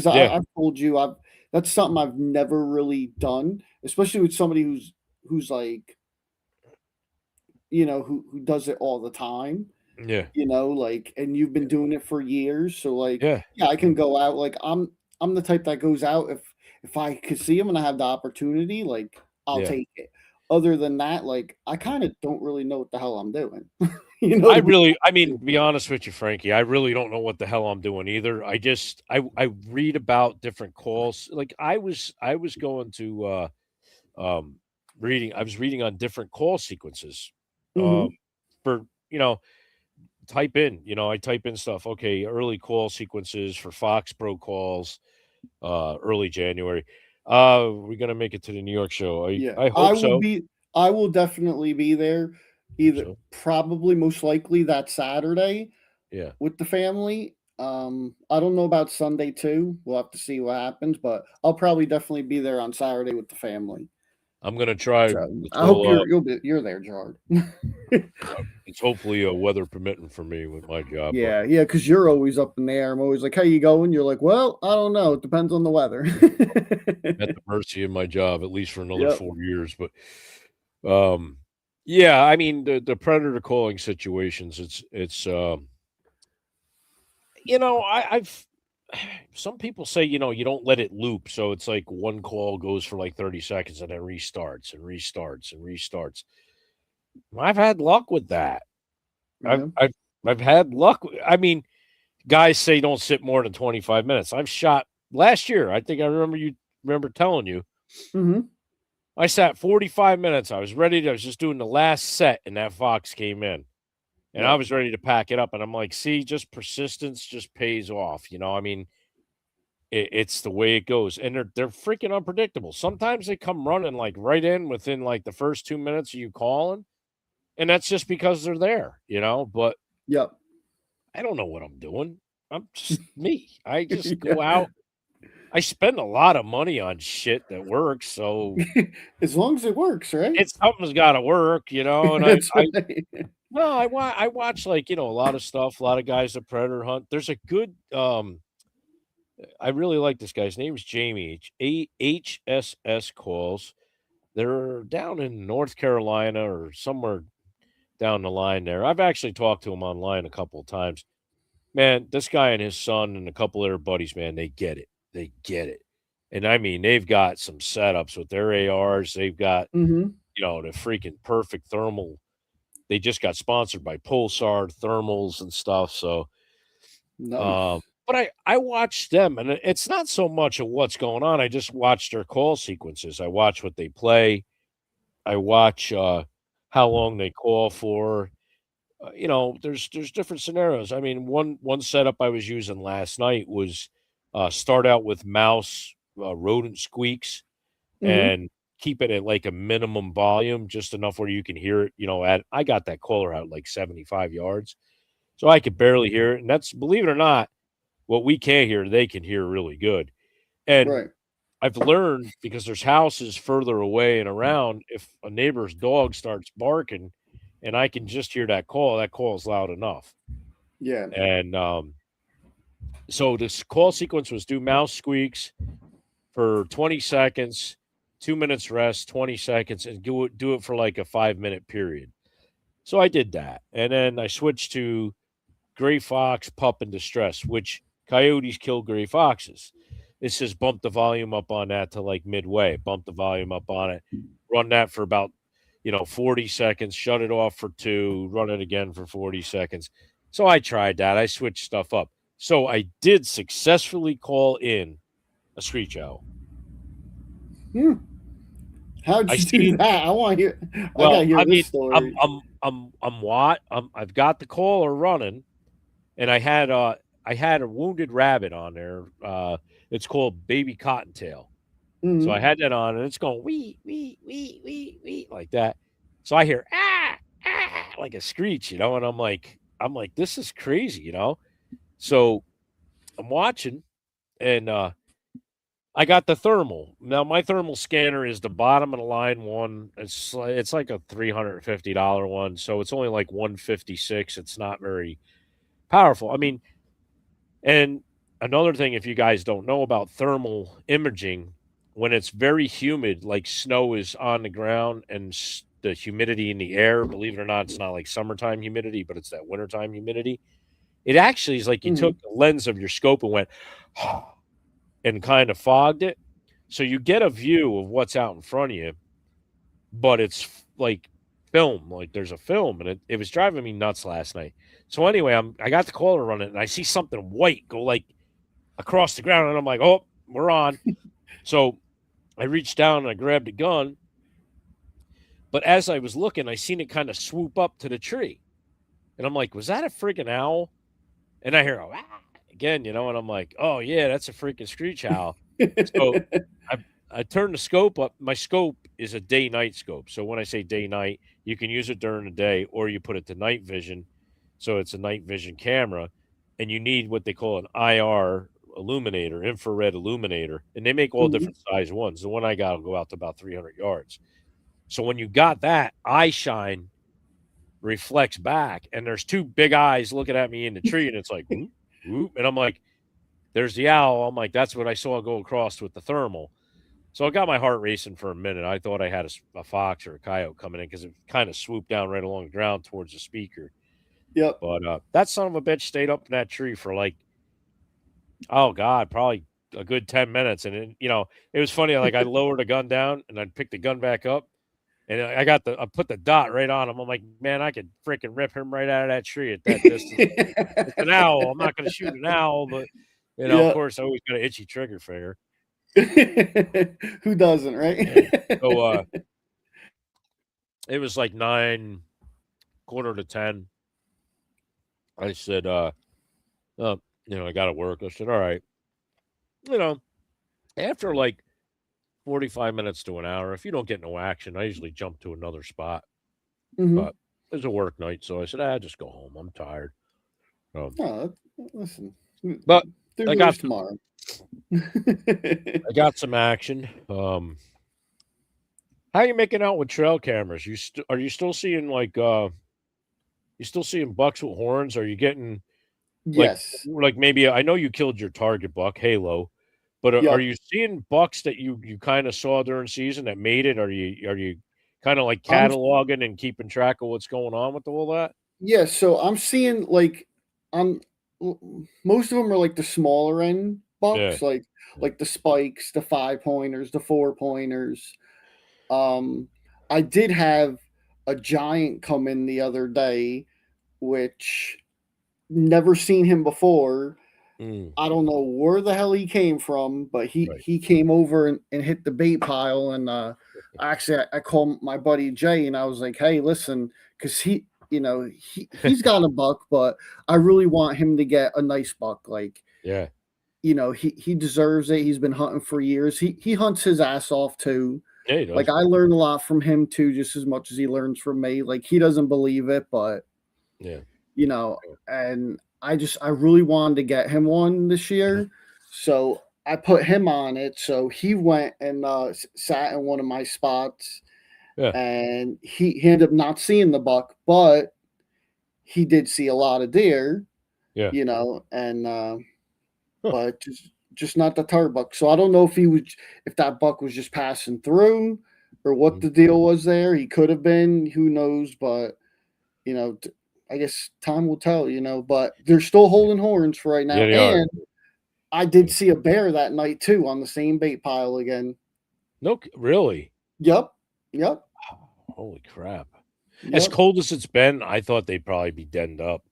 Speaker 3: Yeah.
Speaker 2: I've told you that's something I've never really done, especially with somebody who's like, who does it all the time.
Speaker 3: Yeah.
Speaker 2: Like, and you've been doing it for years, so like,
Speaker 3: Yeah.
Speaker 2: yeah, I can go out. Like, I'm the type that goes out if I could see him and I have the opportunity, like, I'll
Speaker 3: Yeah.
Speaker 2: take it. Other than that, like, I kind of don't really know what the hell I'm doing.
Speaker 3: I mean, to be honest with you, Frankie, I really don't know what the hell I'm doing either. I read about different calls. Like I was going to I was reading on different call sequences.
Speaker 2: Hmm.
Speaker 3: For I type in stuff. Okay, early call sequences for Fox Pro calls, early January. We're gonna make it to the New York show.
Speaker 2: Yeah,
Speaker 3: I hope so.
Speaker 2: I will definitely be there.
Speaker 3: Hope
Speaker 2: Either
Speaker 3: so.
Speaker 2: probably most likely that Saturday
Speaker 3: Yeah.
Speaker 2: with the family. I don't know about Sunday too. We'll have to see what happens, but I'll probably definitely be there on Saturday with the family.
Speaker 3: I'm gonna try
Speaker 2: So
Speaker 3: this
Speaker 2: I hope
Speaker 3: little
Speaker 2: you're there, Gerard.
Speaker 3: it's hopefully weather permitting for me with my job, but
Speaker 2: Yeah, because you're always up in the air. I'm always like, "How you going?" You're like, "Well, I don't know. It depends on the weather."
Speaker 3: at the mercy of my job at least for another
Speaker 2: Yep.
Speaker 3: 4 years. But yeah, I mean the predator calling situations. It's I've some people say you don't let it loop, so it's like one call goes for like 30 seconds and then restarts and restarts and restarts. I've had luck with that. I've
Speaker 2: Yeah.
Speaker 3: I've I've had luck. I mean, guys say don't sit more than 25 minutes. I've shot last year. I think I remember telling you.
Speaker 2: Hmm.
Speaker 3: I sat 45 minutes. I was just doing the last set, and that fox came in. And I
Speaker 2: Yep.
Speaker 3: was ready to pack it up. And I'm like, see, just persistence just pays off. I mean, it's the way it goes. And they're freaking unpredictable. Sometimes they come running like right in within like the first 2 minutes of you calling. And that's just because they're there. But
Speaker 2: Yep.
Speaker 3: I don't know what I'm doing. I'm just me. I just
Speaker 2: Yeah.
Speaker 3: go out. I spend a lot of money on shit that works. So
Speaker 2: As long as it works, right?
Speaker 3: something's got to work. And
Speaker 2: That's right.
Speaker 3: no, I watch like a lot of stuff. A lot of guys that predator hunt. There's a good I really like this guy. His name is Jamie. HSS calls. They're down in North Carolina or somewhere down the line there. I've actually talked to him online a couple of times. Man, this guy and his son and a couple of their buddies, man, they get it. They get it. And I mean, they've got some setups with their ARs. They've got,
Speaker 2: Hmm.
Speaker 3: the freaking perfect thermal. They just got sponsored by Pulsar thermals and stuff. So,
Speaker 2: Nice.
Speaker 3: but I watch them, and it's not so much of what's going on. I just watch their call sequences. I watch what they play. I watch how long they call for. There's different scenarios. I mean, one setup I was using last night was start out with mouse rodent squeaks
Speaker 2: Hmm.
Speaker 3: and keep it at like a minimum volume, just enough where you can hear it. I got that caller out like 75 yards, so I could barely hear it. And that's, believe it or not, what we can't hear, they can hear really good. And
Speaker 2: Right.
Speaker 3: I've learned, because there's houses further away and around, if a neighbor's dog starts barking and I can just hear that call is loud enough.
Speaker 2: Yeah.
Speaker 3: And so this call sequence was do mouse squeaks for 20 seconds, 2 minutes rest, 20 seconds, and do it for like a 5-minute period. So I did that. And then I switched to gray fox pup in distress, which coyotes kill gray foxes. It says bump the volume up on that to like midway, bump the volume up on it, run that for about 40 seconds, shut it off for 2, run it again for 40 seconds. So I tried that. I switched stuff up. So I did successfully call in a screech owl.
Speaker 2: How'd
Speaker 3: I
Speaker 2: you do
Speaker 3: seen
Speaker 2: that? I want to hear. I
Speaker 3: well,
Speaker 2: gotta hear
Speaker 3: I
Speaker 2: this
Speaker 3: mean,
Speaker 2: story.
Speaker 3: I've got the caller running, and I had a wounded rabbit on there. It's called baby cottontail. So I
Speaker 2: Mhm.
Speaker 3: had that on, and it's going wee wee wee wee wee like that. So I hear like a screech, and I'm like, this is crazy, So I'm watching, and I got the thermal. Now my thermal scanner is the bottom of the line one. It's like a $350 one, so it's only like 156. It's not very powerful. I mean, and another thing, if you guys don't know about thermal imaging, when it's very humid, like snow is on the ground and the humidity in the air, believe it or not, it's not like summertime humidity, but it's that wintertime humidity. It actually is like you took
Speaker 2: Mhm.
Speaker 3: the lens of your scope and went and kind of fogged it. So you get a view of what's out in front of you, but it's like film, like there's a film, and it was driving me nuts last night. So anyway, I got the caller running, and I see something white go like across the ground, and I'm like, oh, we're on. So I reached down and I grabbed a gun, but as I was looking, I seen it kind of swoop up to the tree, and I'm like, was that a freaking owl? And I hear again, and I'm like, oh yeah, that's a freaking screech owl. So I I turned the scope up. My scope is a day night scope. So when I say day night, you can use it during the day or you put it to night vision. So it's a night vision camera, and you need what they call an IR illuminator, infrared illuminator, and they make all
Speaker 2: Mhm.
Speaker 3: different size ones. The one I got will go out to about 300 yards. So when you got that, eye shine reflects back, and there's two big eyes looking at me in the tree, and it's like whoop, whoop, and I'm like, there's the owl. I'm like, that's what I saw go across with the thermal. So I got my heart racing for a minute. I thought I had a fox or a coyote coming in because it kind of swooped down right along the ground towards the speaker.
Speaker 2: Yep.
Speaker 3: But that son of a bitch stayed up in that tree for like, oh God, probably a good 10 minutes. And it was funny. Like I lowered the gun down and I'd pick the gun back up. And I put the dot right on him. I'm like, man, I could freaking rip him right out of that tree at that distance. It's an owl. I'm not going to shoot an owl, but of
Speaker 2: Yeah.
Speaker 3: course, I always got an itchy trigger finger.
Speaker 2: Who doesn't, right?
Speaker 3: So it was like 9, quarter to 10. I said, I got to work. I said, all right. You know, after like 45 minutes to an hour, if you don't get no action, I usually jump to another spot.
Speaker 2: Mhm.
Speaker 3: But it was a work night, so I said, just go home. I'm tired.
Speaker 2: Oh, listen.
Speaker 3: But
Speaker 2: There's
Speaker 3: I
Speaker 2: always
Speaker 3: got
Speaker 2: tomorrow.
Speaker 3: I got some action. How you making out with trail cameras? Are you still seeing like you still seeing bucks with horns? Are you getting like
Speaker 2: Yes.
Speaker 3: maybe I know you killed your target buck, Halo, but are
Speaker 2: Yep.
Speaker 3: you seeing bucks that you kind of saw during season that made it? Are you kind of like
Speaker 2: I'm
Speaker 3: cataloging and keeping track of what's going on with all that?
Speaker 2: Yeah, so I'm seeing like I'm most of them are like the smaller end
Speaker 3: Yeah.
Speaker 2: bucks, like the spikes, the 5 pointers, the 4 pointers. Um, I did have a giant come in the other day, which never seen him before.
Speaker 3: Mm,
Speaker 2: I don't know where the hell he came from, but he
Speaker 3: right.
Speaker 2: he came over and hit the bait pile. And actually, I called my buddy Jay and I was like, "Hey, listen, because he's got a buck, but I really want him to get a nice buck. Like,
Speaker 3: Yeah.
Speaker 2: he deserves it. He's been hunting for years. He hunts his ass off too.
Speaker 3: Yeah, he
Speaker 2: Like
Speaker 3: does.
Speaker 2: I learn a lot from him too, just as much as he learns from me. Like he doesn't believe it, but
Speaker 3: Yeah.
Speaker 2: you know, and I really wanted to get him one this
Speaker 3: Mhm.
Speaker 2: year. So I put him on it. So he went and sat in one of my spots,
Speaker 3: Yeah.
Speaker 2: and he ended up not seeing the buck, but he did see a lot of deer,
Speaker 3: Yeah.
Speaker 2: and
Speaker 3: Huh.
Speaker 2: but just not the tar buck. So I don't know if that buck was just passing through or what
Speaker 3: Mhm.
Speaker 2: the deal was there. He could have been, who knows, but you know, I guess time will tell, but they're still holding horns for right
Speaker 3: Yeah,
Speaker 2: now.
Speaker 3: they are.
Speaker 2: And I
Speaker 3: Yeah.
Speaker 2: did see a bear that night too on the same bait pile again.
Speaker 3: No, really?
Speaker 2: Yep. Yep.
Speaker 3: Holy crap. As
Speaker 2: Yep.
Speaker 3: cold as it's been, I thought they'd probably be denned up.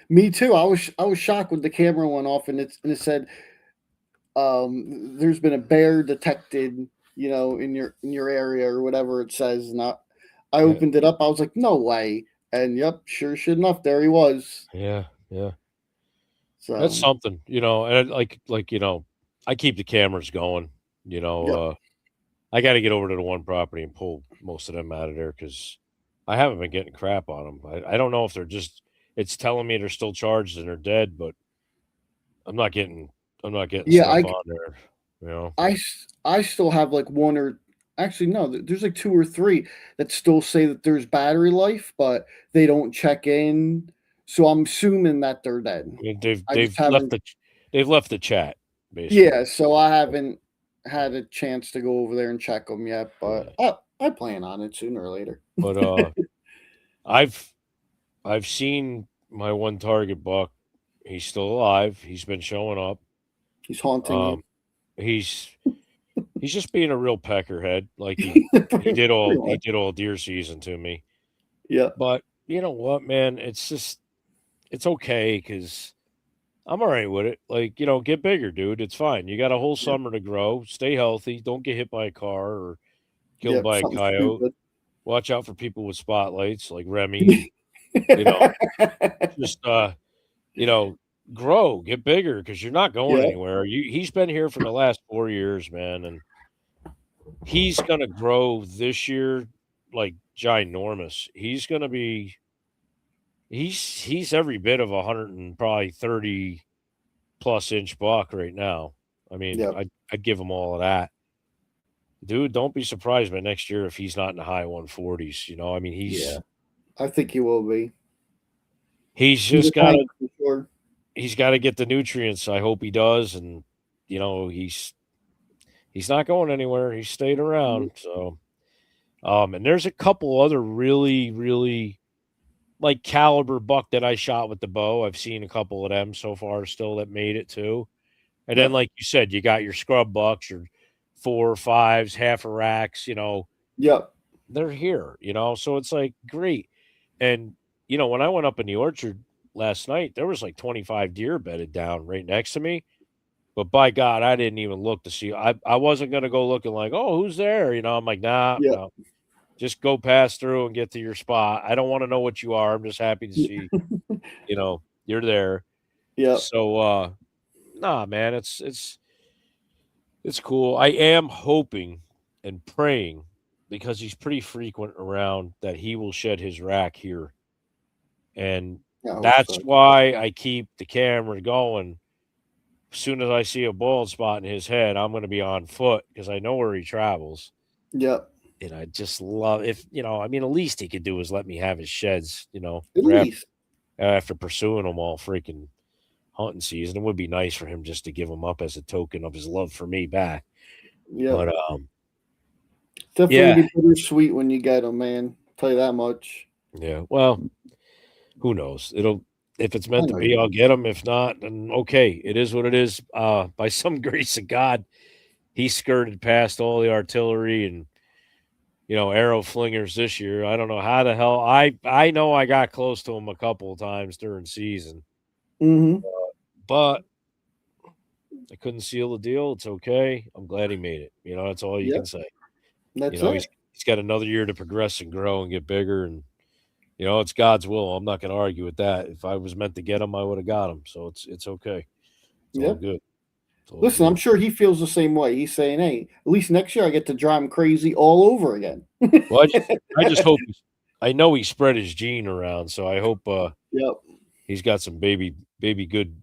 Speaker 2: Me too. I was shocked when the camera went off and it said there's been a bear detected, in your area or whatever it says. And I
Speaker 3: Yeah.
Speaker 2: opened it up. I was like, no way. And yep, sure enough, there he was.
Speaker 3: Yeah.
Speaker 2: So
Speaker 3: That's something, and I keep the cameras going,
Speaker 2: yep.
Speaker 3: I got to get over to the one property and pull most of them out of there because I haven't been getting crap on them. I don't know if it's telling me they're still charged and they're dead, but I'm not getting
Speaker 2: Yeah,
Speaker 3: stuff on there.
Speaker 2: I still have like one or actually no, there's like two or three that still say that there's battery life, but they don't check in. So I'm assuming that they're dead.
Speaker 3: I mean, they've
Speaker 2: I just
Speaker 3: they've left
Speaker 2: haven't.
Speaker 3: the chat
Speaker 2: Yeah,
Speaker 3: basically.
Speaker 2: so I haven't had a chance to go over there and check them yet, but I plan on it sooner or later.
Speaker 3: But I've seen my one target buck. He's still alive. He's been showing up.
Speaker 2: He's haunting you.
Speaker 3: He's just being a real peckerhead. Like he did all deer season to me.
Speaker 2: Yeah.
Speaker 3: But you know what, man? It's okay because I'm all right with it. Like, get bigger, dude. It's fine. You got a whole summer to grow. Stay healthy. Don't get hit by a car or killed
Speaker 2: Yep.
Speaker 3: by a
Speaker 2: Something
Speaker 3: coyote.
Speaker 2: stupid.
Speaker 3: Watch out for people with spotlights like Remy. You know, just grow, get bigger because you're not going
Speaker 2: Yeah.
Speaker 3: anywhere. He's been here for the last 4 years, man, and he's gonna grow this year like ginormous. He's gonna be he's every bit of 100 and probably 30 plus inch buck right now. I mean,
Speaker 2: Yep.
Speaker 3: I'd give him all of that. Dude, don't be surprised by next year if he's not in the high 140s. I mean,
Speaker 2: Yeah. I think he will be.
Speaker 3: he's
Speaker 2: He's a
Speaker 3: just got
Speaker 2: tank
Speaker 3: to
Speaker 2: for sure.
Speaker 3: he's got to get the nutrients. I hope he does, and he's not going anywhere. He's stayed around. So, and there's a couple other really, really like caliber buck that I shot with the bow. I've seen a couple of them so far still that made it too. And then,
Speaker 2: Yep.
Speaker 3: like you said, you got your scrub bucks, your 4 or 5s, half a racks.
Speaker 2: Yep.
Speaker 3: They're here. So it's like great. And when I went up in the orchard last night, there was like 25 deer bedded down right next to me. But by God, I didn't even look to see. I wasn't gonna go looking like, oh, who's there? I'm like, nah,
Speaker 2: Yep.
Speaker 3: no. Just go pass through and get to your spot. I don't want to know what you are. I'm just happy to see, you're there.
Speaker 2: Yep.
Speaker 3: So nah, man, it's cool. I am hoping and praying because he's pretty frequent around that he will shed his rack here. And
Speaker 2: I hope
Speaker 3: that's
Speaker 2: so.
Speaker 3: why I keep the camera going. As soon as I see a bald spot in his head, I'm going to be on foot because I know where he travels.
Speaker 2: Yep.
Speaker 3: And I just love I mean, the least he could do is let me have his sheds,
Speaker 2: At least.
Speaker 3: after pursuing them all freaking hunting season. It would be nice for him just to give them up as a token of his love for me back.
Speaker 2: Yeah.
Speaker 3: But
Speaker 2: Definitely
Speaker 3: yeah.
Speaker 2: be bittersweet when you get them, man. Tell you that much.
Speaker 3: Yeah. Well, who knows? If it's meant to
Speaker 2: know
Speaker 3: be,
Speaker 2: you
Speaker 3: I'll get him. If not, then okay. It is what it is. By some grace of God, he skirted past all the artillery and arrow flingers this year. I don't know how the hell. I know I got close to him a couple of times during season,
Speaker 2: Mm-hmm.
Speaker 3: but I couldn't seal the deal. It's okay. I'm glad he made it. That's all you
Speaker 2: Yep.
Speaker 3: can say.
Speaker 2: That's it.
Speaker 3: He's got another year to progress and grow and get bigger, and it's God's will. I'm not going to argue with that. If I was meant to get him, I would have got him. So it's okay. It's all
Speaker 2: Yep.
Speaker 3: good. It's all
Speaker 2: Listen,
Speaker 3: good.
Speaker 2: I'm sure he feels the same way. He's saying, "Hey, at least next year I get to drive him crazy all over again."
Speaker 3: Well, I just hope I know he spread his gene around, so I hope
Speaker 2: Yep.
Speaker 3: he's got some baby good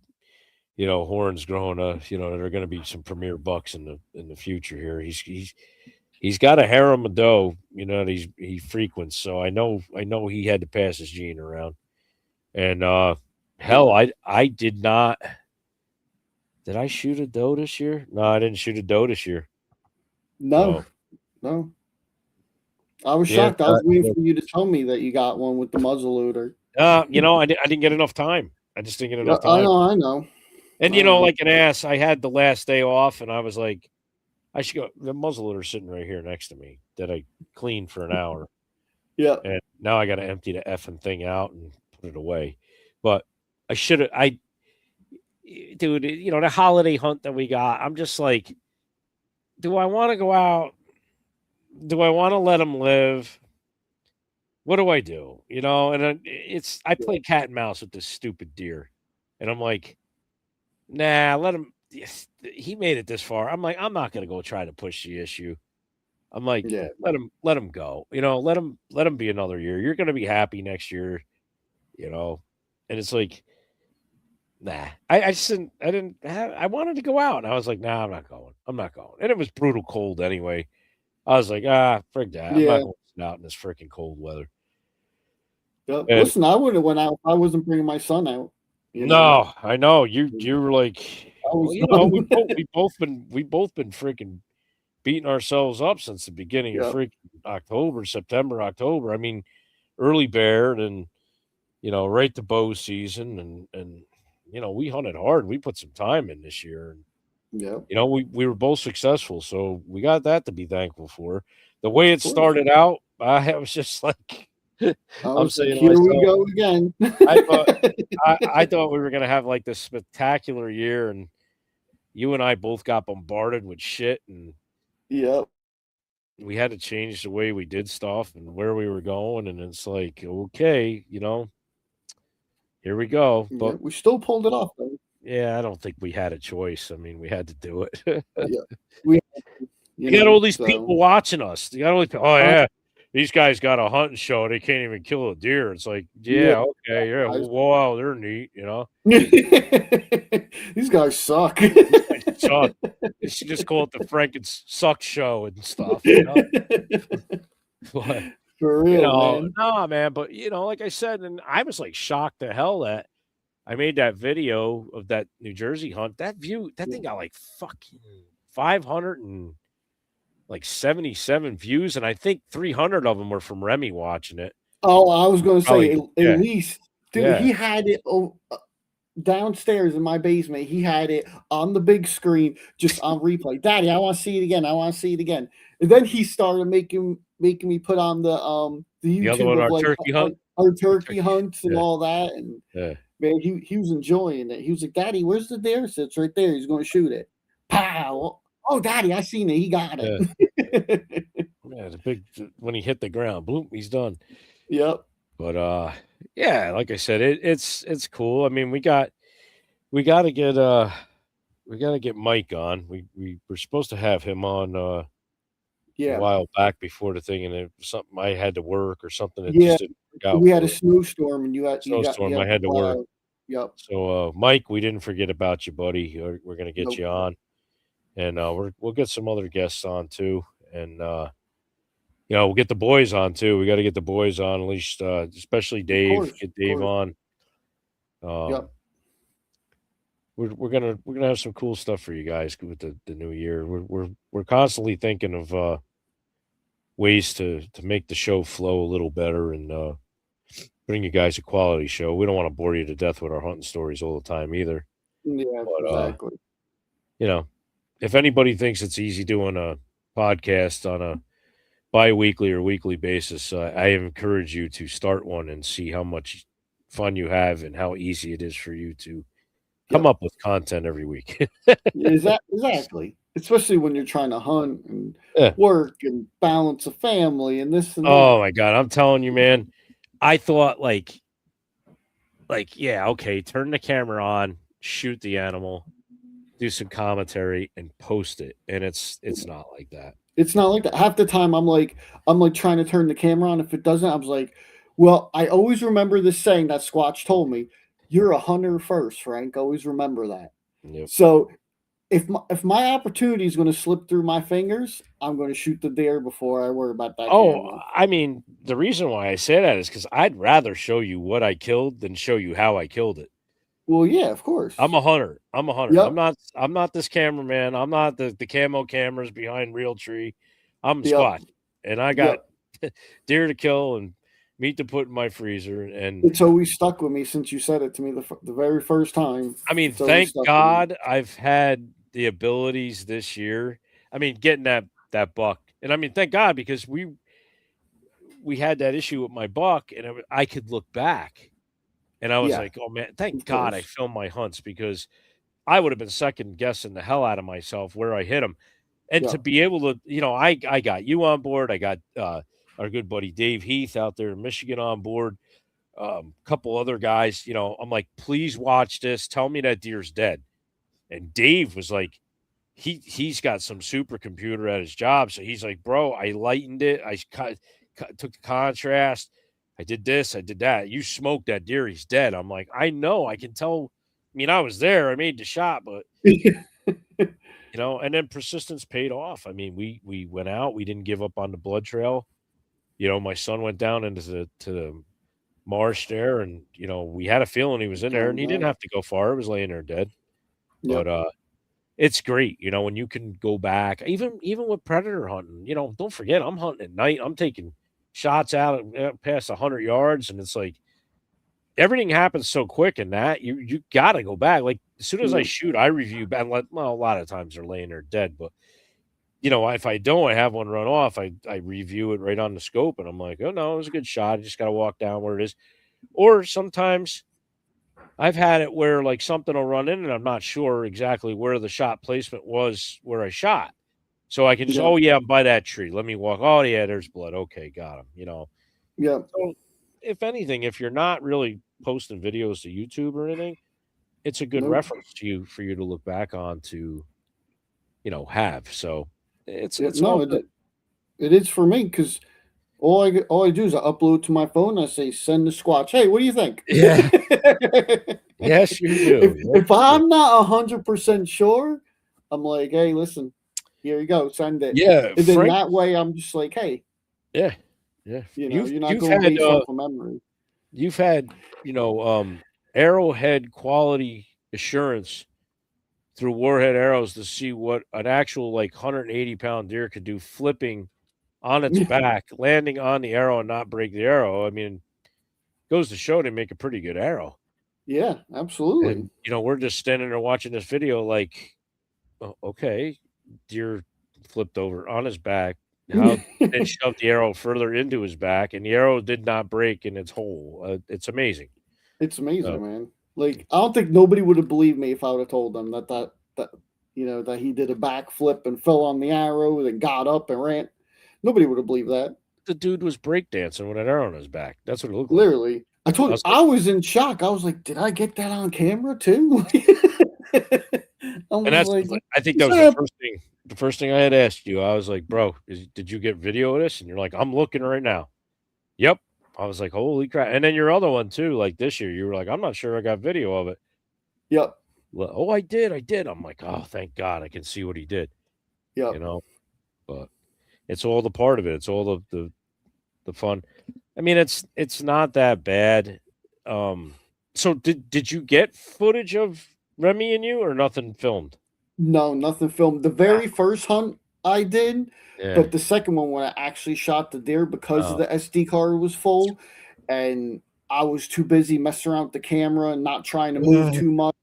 Speaker 3: horns growing that are going to be some premier bucks in the future here. He's got a harem of doe, that he frequents, so I know he had to pass his gene around. And hell, I did not. Did I shoot a doe this year? No, I didn't shoot a doe this year.
Speaker 2: No. I was shocked. I was waiting for you to tell me that you got one with the muzzle loader.
Speaker 3: I didn't get enough time. I just didn't get enough time.
Speaker 2: I know.
Speaker 3: And like an ass, I had the last day off, and I was like, I should go. The muzzleloader's sitting right here next to me that I cleaned for an hour.
Speaker 2: Yeah.
Speaker 3: And now I got to empty the effing thing out and put it away. But should have. Dude, the holiday hunt that we got. I'm just like, do I want to go out? Do I want to let them live? What do I do? And I play cat and mouse with this stupid deer, and I'm like, nah, let him. Yes, he made it this far. I'm like, I'm not gonna go try to push the issue. I'm like,
Speaker 2: Yeah.
Speaker 3: let him go. Let him be another year. You're gonna be happy next year. And it's like, nah. I just didn't. I didn't. I wanted to go out, and I was like, nah, I'm not going. I'm not going. And it was brutal cold anyway. I was like, frig that. I'm not going out in this freaking cold weather.
Speaker 2: Yeah. Listen, I would have went out if I wasn't bringing my son out.
Speaker 3: No, I know you were like, we both been freaking beating ourselves up since the beginning of freaking September, October. I mean, early bear and right to bow season and we hunted hard. We put some time in this year. And, we were both successful, so we got that to be thankful for. The way it started out, I was just like, I'm saying,
Speaker 2: here we go again.
Speaker 3: I thought we were going to have like this spectacular year, and you and I both got bombarded with shit, and we had to change the way we did stuff and where we were going. And it's like, okay, here we go. But
Speaker 2: we still pulled it off, though.
Speaker 3: Yeah, I don't think we had a choice. I mean, we had to do it.
Speaker 2: You
Speaker 3: got all these people watching us. You got all these, yeah, these guys got a hunting show. They can't even kill a deer. It's like, okay, wow, they're neat,
Speaker 2: These guys suck.
Speaker 3: Suck. They should just call it the Frank Suck Show and stuff. But,
Speaker 2: for real, man.
Speaker 3: Nah, man. But like I said, and I was like shocked to hell that I made that video of that New Jersey hunt. That thing got like fucking 577 views, and I think 300 of them were from Remy watching it.
Speaker 2: Oh, I was going to say at least, dude. He had it downstairs in my basement. He had it on the big screen, just on replay. Daddy, I want to see it again. I want to see it again. And then he started making me put on the YouTube
Speaker 3: other one,
Speaker 2: of
Speaker 3: our turkey hunt,
Speaker 2: our turkey hunts and all that, and. Man, he was enjoying it. He was like, Daddy, where's the deer? It's right there. He's going to shoot it. Pow. Oh, Daddy, I seen it. He got it.
Speaker 3: Yeah, the big when he hit the ground, boom, he's done.
Speaker 2: Yep.
Speaker 3: But like I said, it's cool. I mean, we got to get Mike on. We were supposed to have him on a while back before the thing, and it was something I had to work or something that just didn't work out.
Speaker 2: We had a snowstorm, and you had
Speaker 3: I had to work.
Speaker 2: Yep.
Speaker 3: So, Mike, we didn't forget about you, buddy. We're going to get you on, and we'll get some other guests on too, and we'll get the boys on too. We got to get the boys on, at least, especially Dave. Get Dave on. We're gonna have some cool stuff for you guys with the new year. We're constantly thinking of ways to make the show flow a little better and bring you guys a quality show. We don't want to bore you to death with our hunting stories all the time either.
Speaker 2: Yeah, but, exactly.
Speaker 3: If anybody thinks it's easy doing a podcast on a bi-weekly or weekly basis, I encourage you to start one and see how much fun you have and how easy it is for you to come up with content every week.
Speaker 2: Exactly. Especially when you're trying to hunt and work and balance a family and this and that.
Speaker 3: Oh my God. I'm telling you, man, I thought okay, turn the camera on, shoot the animal, do some commentary and post it. And it's not like that.
Speaker 2: It's not like that. Half the time I'm like trying to turn the camera on. If it doesn't, I was like, well, I always remember this saying that Squatch told me, you're a hunter first, Frank. Always remember that.
Speaker 3: Yep.
Speaker 2: So if my opportunity is going to slip through my fingers, I'm going to shoot the deer before I worry about that.
Speaker 3: Oh, I mean, the reason why I say that is because I'd rather show you what I killed than show you how I killed it.
Speaker 2: Well, yeah, of course.
Speaker 3: I'm a hunter.
Speaker 2: Yep.
Speaker 3: I'm not this cameraman. I'm not the camo cameras behind Realtree. I'm Squatch, and I got deer to kill and meat to put in my freezer. And
Speaker 2: it's always stuck with me since you said it to me the very first time.
Speaker 3: I mean, thank God I've had the abilities this year. I mean, getting that buck, and I mean, thank God, because we had that issue with my buck, and I could look back And I was
Speaker 2: Yeah,
Speaker 3: like, oh man, thank
Speaker 2: of
Speaker 3: God I
Speaker 2: course.
Speaker 3: filmed my hunts, because I would have been second guessing the hell out of myself where I hit them. And
Speaker 2: Yeah.
Speaker 3: to be able to, I got you on board. I got our good buddy Dave Heath out there in Michigan on board. Couple other guys, I'm like, please watch this. Tell me that deer's dead. And Dave was like, he's got some supercomputer at his job. So he's like, bro, I lightened it. I took the contrast. I did this. I did that. You smoked that deer. He's dead. I'm like, I know. I can tell. I mean, I was there. I made the shot, but and then persistence paid off. I mean, we went out. We didn't give up on the blood trail. My son went down into the marsh there, and we had a feeling he was in there, and he didn't have to go far. He was laying there dead.
Speaker 2: Yeah.
Speaker 3: But it's great, when you can go back, even with predator hunting. Don't forget, I'm hunting at night. I'm taking shots out past 100 yards, and it's like everything happens so quick in that you got to go back. Like as soon as I shoot, I review back. Well, a lot of times they're laying there dead, but if I don't, I have one run off. I review it right on the scope, and I'm like, oh no, it was a good shot. I just got to walk down where it is. Or sometimes I've had it where like something will run in, and I'm not sure exactly where the shot placement was where I shot. So I can just, oh yeah, I'm by that tree. Let me walk. Oh yeah, there's blood. Okay, got him.
Speaker 2: Yeah.
Speaker 3: So if anything, if you're not really posting videos to YouTube or anything, it's a good reference to you for you to look back on to, have. So it's all good.
Speaker 2: It is for me, because all I do is I upload to my phone. I say, send the Squatch. Hey, what do you think?
Speaker 3: Yeah. Yes, you do.
Speaker 2: If I'm not 100% sure, I'm like, hey, listen, here you go, send it.
Speaker 3: Yeah,
Speaker 2: And then that way I'm just like, hey.
Speaker 3: Yeah. Yeah.
Speaker 2: You're not going based off of memory.
Speaker 3: You've had, arrowhead quality assurance through Warhead arrows to see what an actual 180-pound deer could do flipping on its back, landing on the arrow and not break the arrow. I mean, goes to show they make a pretty good arrow.
Speaker 2: Yeah, absolutely.
Speaker 3: And, we're just standing there watching this video like, oh, okay, deer flipped over on his back. How it shoved the arrow further into his back, and the arrow did not break in its hole. It's amazing.
Speaker 2: It's amazing, man. Like, I don't think nobody would have believed me if I would have told them that that he did a backflip and fell on the arrow, then got up and ran. Nobody would have believed that.
Speaker 3: The dude was breakdancing with an arrow on his back. That's what it looked
Speaker 2: like. Literally. I told you, I was in shock. I was like, did I get that on camera too?
Speaker 3: And that's I think that was the first thing. The first thing I had asked you, I was like, bro, did you get video of this? And you're like, I'm looking right now. Yep. I was like, holy crap. And then your other one too, like this year, you were like, I'm not sure I got video of it.
Speaker 2: Yep.
Speaker 3: Oh, I did. I'm like, oh, thank God I can see what he did.
Speaker 2: Yeah.
Speaker 3: But it's all the part of it. It's all the fun. I mean, it's not that bad. So did you get footage of Remy and you, or nothing filmed?
Speaker 2: No, nothing filmed. The very first hunt I did, but the second one when I actually shot the deer, because the SD card was full and I was too busy messing around with the camera and not trying to move too much.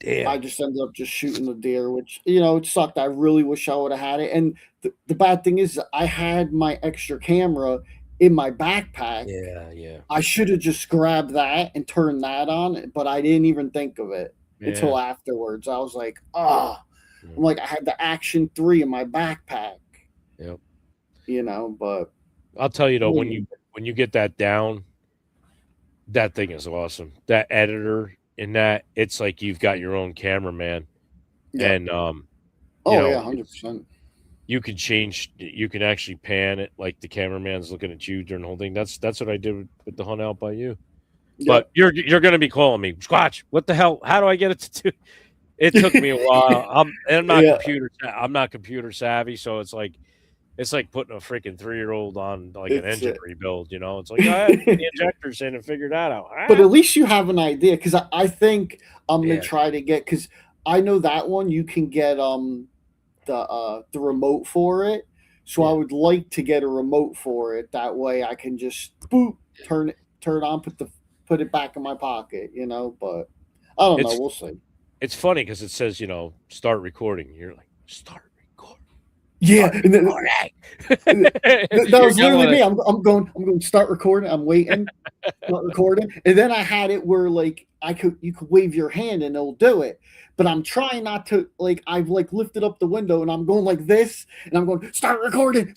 Speaker 2: I just ended up just shooting the deer, which, it sucked. I really wish I would have had it. And the bad thing is I had my extra camera in my backpack.
Speaker 3: Yeah.
Speaker 2: I should have just grabbed that and turned that on, but I didn't even think of it until afterwards. I was like, I'm like, I had the Action 3 in my backpack.
Speaker 3: Yep.
Speaker 2: But
Speaker 3: I'll tell you though, when you get that down, that thing is awesome. That editor in that, it's like you've got your own cameraman. And
Speaker 2: 100%.
Speaker 3: You can actually pan it like the cameraman's looking at you during the whole thing. That's what I did with the hunt out by you. Yep. But you're going to be calling me, Squatch, what the hell? How do I get it to do? It took me a while. I'm not computer savvy, so it's like putting a freaking 3-year-old on an engine rebuild. It's like, I had the injectors in and figure that out.
Speaker 2: But at least you have an idea, because I think I'm gonna try to get, because I know that one you can get the remote for it. So I would like to get a remote for it. That way I can just boop, turn it on, put it back in my pocket, but I don't know. We'll see.
Speaker 3: It's funny because it says, start recording. You're like, start recording.
Speaker 2: Yeah,
Speaker 3: Start
Speaker 2: and then,
Speaker 3: recording.
Speaker 2: that
Speaker 3: You're
Speaker 2: was literally
Speaker 3: yelling
Speaker 2: me.
Speaker 3: at
Speaker 2: I'm going to start recording. I'm waiting, start recording, and then I had it where like you could wave your hand and it'll do it. But I'm trying not to like I've like lifted up the window and I'm going like this, and I'm going start recording.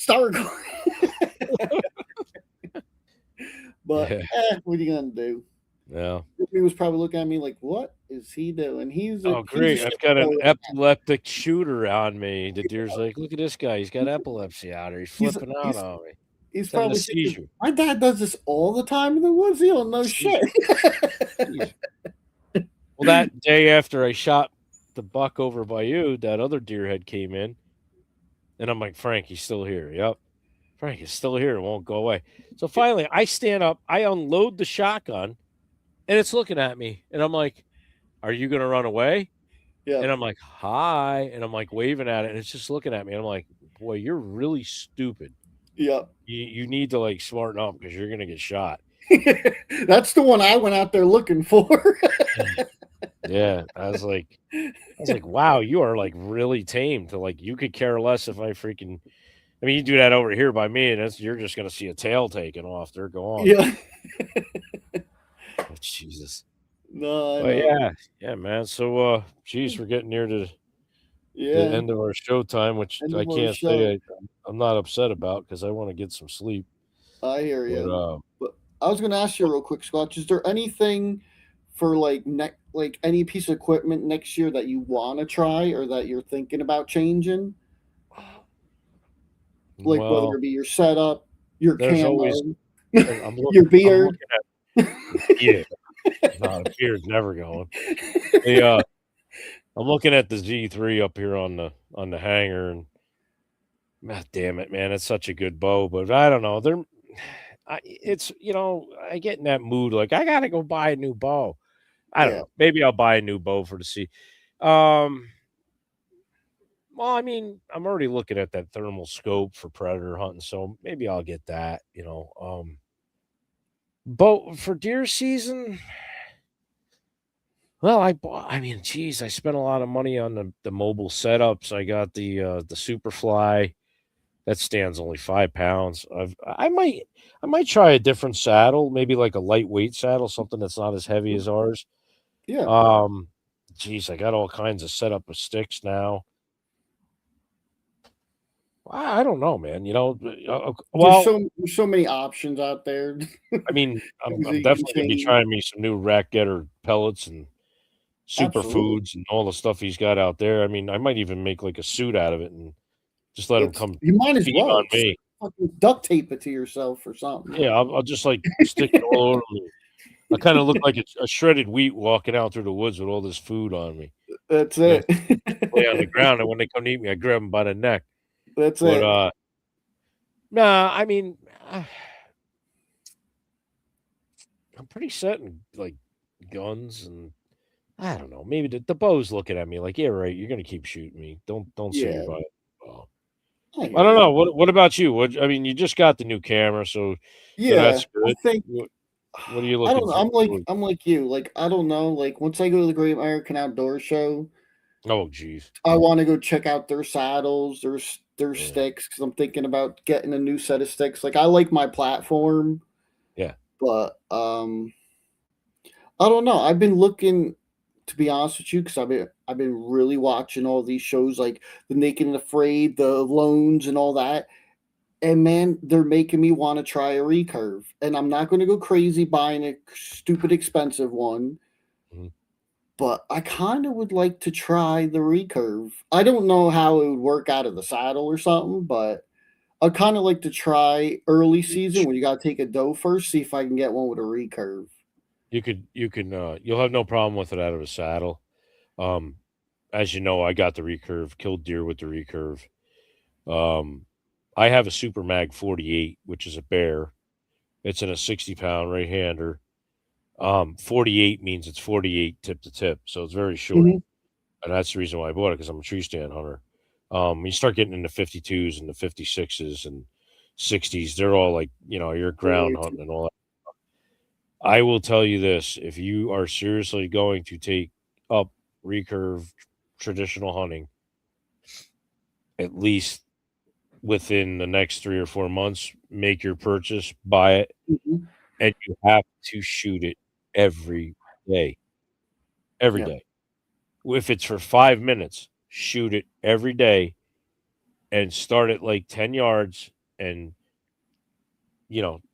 Speaker 2: But
Speaker 3: Yeah.
Speaker 2: what are you gonna do?
Speaker 3: Yeah.
Speaker 2: He was probably looking at me like, "What is he doing?" He's
Speaker 3: Oh,
Speaker 2: a
Speaker 3: great. I've
Speaker 2: shit
Speaker 3: got an
Speaker 2: show.
Speaker 3: epileptic shooter on me. The deer's like, look at this guy. He's got epilepsy out here. He's
Speaker 2: He's
Speaker 3: flipping out
Speaker 2: he's
Speaker 3: on me.
Speaker 2: he's
Speaker 3: He's having a
Speaker 2: probably thinking,
Speaker 3: seizure.
Speaker 2: my dad does this all the time in the woods. He don't know shit.
Speaker 3: Seizure. Seizure. Well, that day after I shot the buck over by you, that other deer head came in. And I'm like, Frank, he's still here. Yep. Frank is still here. It won't go away. So finally, I stand up. I unload the shotgun, and it's looking at me. And I'm like, are you going to run away?
Speaker 2: Yeah,
Speaker 3: And I'm like, hi. And I'm like waving at it. And it's just looking at me. And I'm like, boy, you're really stupid.
Speaker 2: yeah.
Speaker 3: You need to like smarten up because you're going to get shot.
Speaker 2: That's the one I went out there looking for.
Speaker 3: Yeah. I was like, wow, you are like really tame to like, you could care less if I freaking, I mean, you do that over here by me and you're just going to see a tail taken off. They're gone.
Speaker 2: Yeah.
Speaker 3: Oh, Jesus.
Speaker 2: No, I
Speaker 3: But
Speaker 2: know.
Speaker 3: yeah, man. So, geez, we're getting near to the
Speaker 2: Yeah.
Speaker 3: end of our show time, which
Speaker 2: End
Speaker 3: I
Speaker 2: of our
Speaker 3: can't
Speaker 2: show.
Speaker 3: say I'm not upset about because I want to get some sleep.
Speaker 2: I hear
Speaker 3: But
Speaker 2: you. But I was going to ask you real quick, Scotch. Is there anything for like like any piece of equipment next year that you want to try or that you're thinking about changing? Like whether
Speaker 3: well,
Speaker 2: it be your setup, your
Speaker 3: there's always
Speaker 2: camo, your
Speaker 3: I'm
Speaker 2: beard.
Speaker 3: looking at yeah, no, the beard's never going. The I'm looking at the Z3 up here on the hanger, and God damn it, man, it's such a good bow. But I don't know, it's I get in that mood like I gotta go buy a new bow. I don't
Speaker 2: Yeah.
Speaker 3: know. Maybe I'll buy a new bow for the sea. Um, well, I mean, I'm already looking at that thermal scope for predator hunting, so maybe I'll get that. Bow for deer season. Well, I mean, geez, I spent a lot of money on the mobile setups. I got the Superfly that stands only 5 pounds. I might try a different saddle, maybe like a lightweight saddle, something that's not as heavy as ours.
Speaker 2: Yeah.
Speaker 3: Um, geez, I got all kinds of setup of sticks now. I don't know, man.
Speaker 2: There's so many options out there.
Speaker 3: I mean, I'm
Speaker 2: Things that
Speaker 3: I'm
Speaker 2: you can
Speaker 3: definitely gonna be
Speaker 2: change.
Speaker 3: trying me some new rack getter pellets and
Speaker 2: Absolutely.
Speaker 3: superfoods and all the stuff he's got out there. I mean, I might even make like a suit out of it and just let him come
Speaker 2: You might as
Speaker 3: feed
Speaker 2: well
Speaker 3: on me.
Speaker 2: fucking duct tape it to yourself or something.
Speaker 3: Yeah, I'll just like stick it all over me. I kind of look like a shredded wheat walking out through the woods with all this food on me.
Speaker 2: That's
Speaker 3: And
Speaker 2: it.
Speaker 3: lay on the ground, and when they come to eat me, I grab them by the neck.
Speaker 2: That's
Speaker 3: But
Speaker 2: it.
Speaker 3: nah, I mean, I'm pretty set in like guns and I don't know. Maybe the bow's looking at me like, yeah, right. You're gonna keep shooting me. Don't sit here
Speaker 2: Yeah.
Speaker 3: by it. Oh.
Speaker 2: I
Speaker 3: I
Speaker 2: hear
Speaker 3: don't know.
Speaker 2: you.
Speaker 3: What about you? I mean, you just got the new camera, so
Speaker 2: Yeah.
Speaker 3: that's
Speaker 2: I
Speaker 3: good.
Speaker 2: think
Speaker 3: What are you
Speaker 2: I
Speaker 3: looking
Speaker 2: don't know.
Speaker 3: for?
Speaker 2: I'm like you. Like I don't know. Like once I go to the Great American Outdoor Show,
Speaker 3: Oh, geez.
Speaker 2: I want to go check out their saddles, their
Speaker 3: Yeah.
Speaker 2: sticks, because I'm thinking about getting a new set of sticks. Like I like my platform,
Speaker 3: Yeah.
Speaker 2: but I don't know. I've been looking, to be honest with you, because I've been really watching all these shows like The Naked and Afraid, the Loans, and all that. And man, they're making me want to try a recurve. And I'm not going to go crazy buying a stupid expensive one,
Speaker 3: Mhm.
Speaker 2: but I kind of would like to try the recurve. I don't know how it would work out of the saddle or something, but I'd kind of like to try early season when you got to take a doe first, see if I can get one with a recurve.
Speaker 3: You'll have no problem with it out of a saddle. Um, as you know, I got the recurve, killed deer with the recurve. Um, I have a Super Mag 48, which is a bear. It's in a 60-pound right hander. 48 means it's 48 tip to tip, so it's very short.
Speaker 2: Mhm.
Speaker 3: And that's the reason why I bought it because I'm a tree stand hunter. You start getting into 52s and the 56s and 60s, they're all like, you're ground hunting and all that. I will tell you this, if you are seriously going to take up recurve traditional hunting, at least within the next 3 or 4 months, make your purchase, buy it,
Speaker 2: Mhm.
Speaker 3: and you have to shoot it every day. Every
Speaker 2: Yeah.
Speaker 3: day. If it's for 5 minutes, shoot it every day and start at like 10 yards and,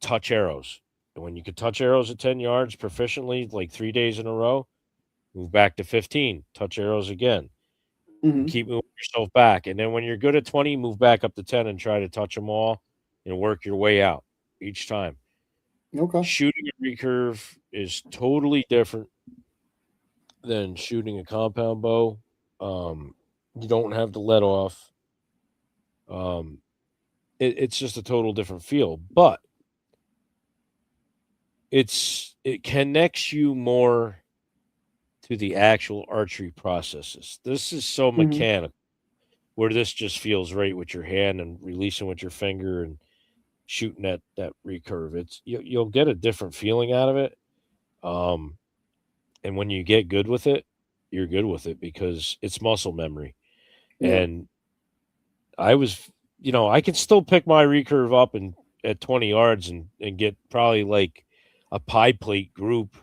Speaker 3: touch arrows. And when you can touch arrows at 10 yards proficiently, like 3 days in a row, move back to 15, touch arrows again.
Speaker 2: Mhm.
Speaker 3: Keep moving yourself back. And then when you're good at 20, move back up to 10 and try to touch them all and work your way out each time.
Speaker 2: Okay.
Speaker 3: Shooting a recurve is totally different than shooting a compound bow. You don't have to let off. Um, it's just a total different feel, but it connects you more to the actual archery processes. This is so
Speaker 2: Mhm.
Speaker 3: mechanical, where this just feels right with your hand and releasing with your finger and shooting that recurve. You'll get a different feeling out of it. Um, and when you get good with it, you're good with it because it's muscle memory.
Speaker 2: Yeah.
Speaker 3: And I was, I can still pick my recurve up and at 20 yards and get probably like a pie plate group,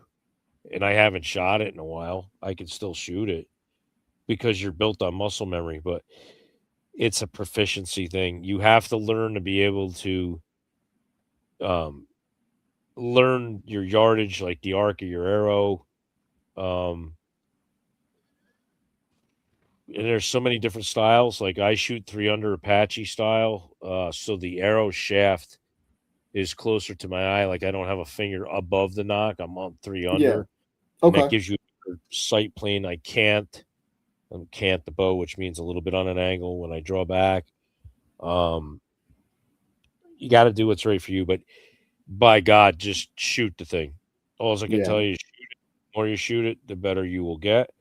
Speaker 3: and I haven't shot it in a while. I can still shoot it because you're built on muscle memory, but it's a proficiency thing. You have to learn to be able to um, learn your yardage, like the arc of your arrow. Um, and there's so many different styles. Like I shoot 3 under Apache style, so the arrow shaft is closer to my eye. Like I don't have a finger above the nock. I'm on 3
Speaker 2: Yeah.
Speaker 3: under, and that
Speaker 2: Okay.
Speaker 3: gives you a sight plane. I can't the bow, which means a little bit on an angle when I draw back. Um, you got to do what's right for you, but by God, just shoot the thing. All I can
Speaker 2: Yeah.
Speaker 3: tell you is shoot it. The more you shoot it, the better you will get.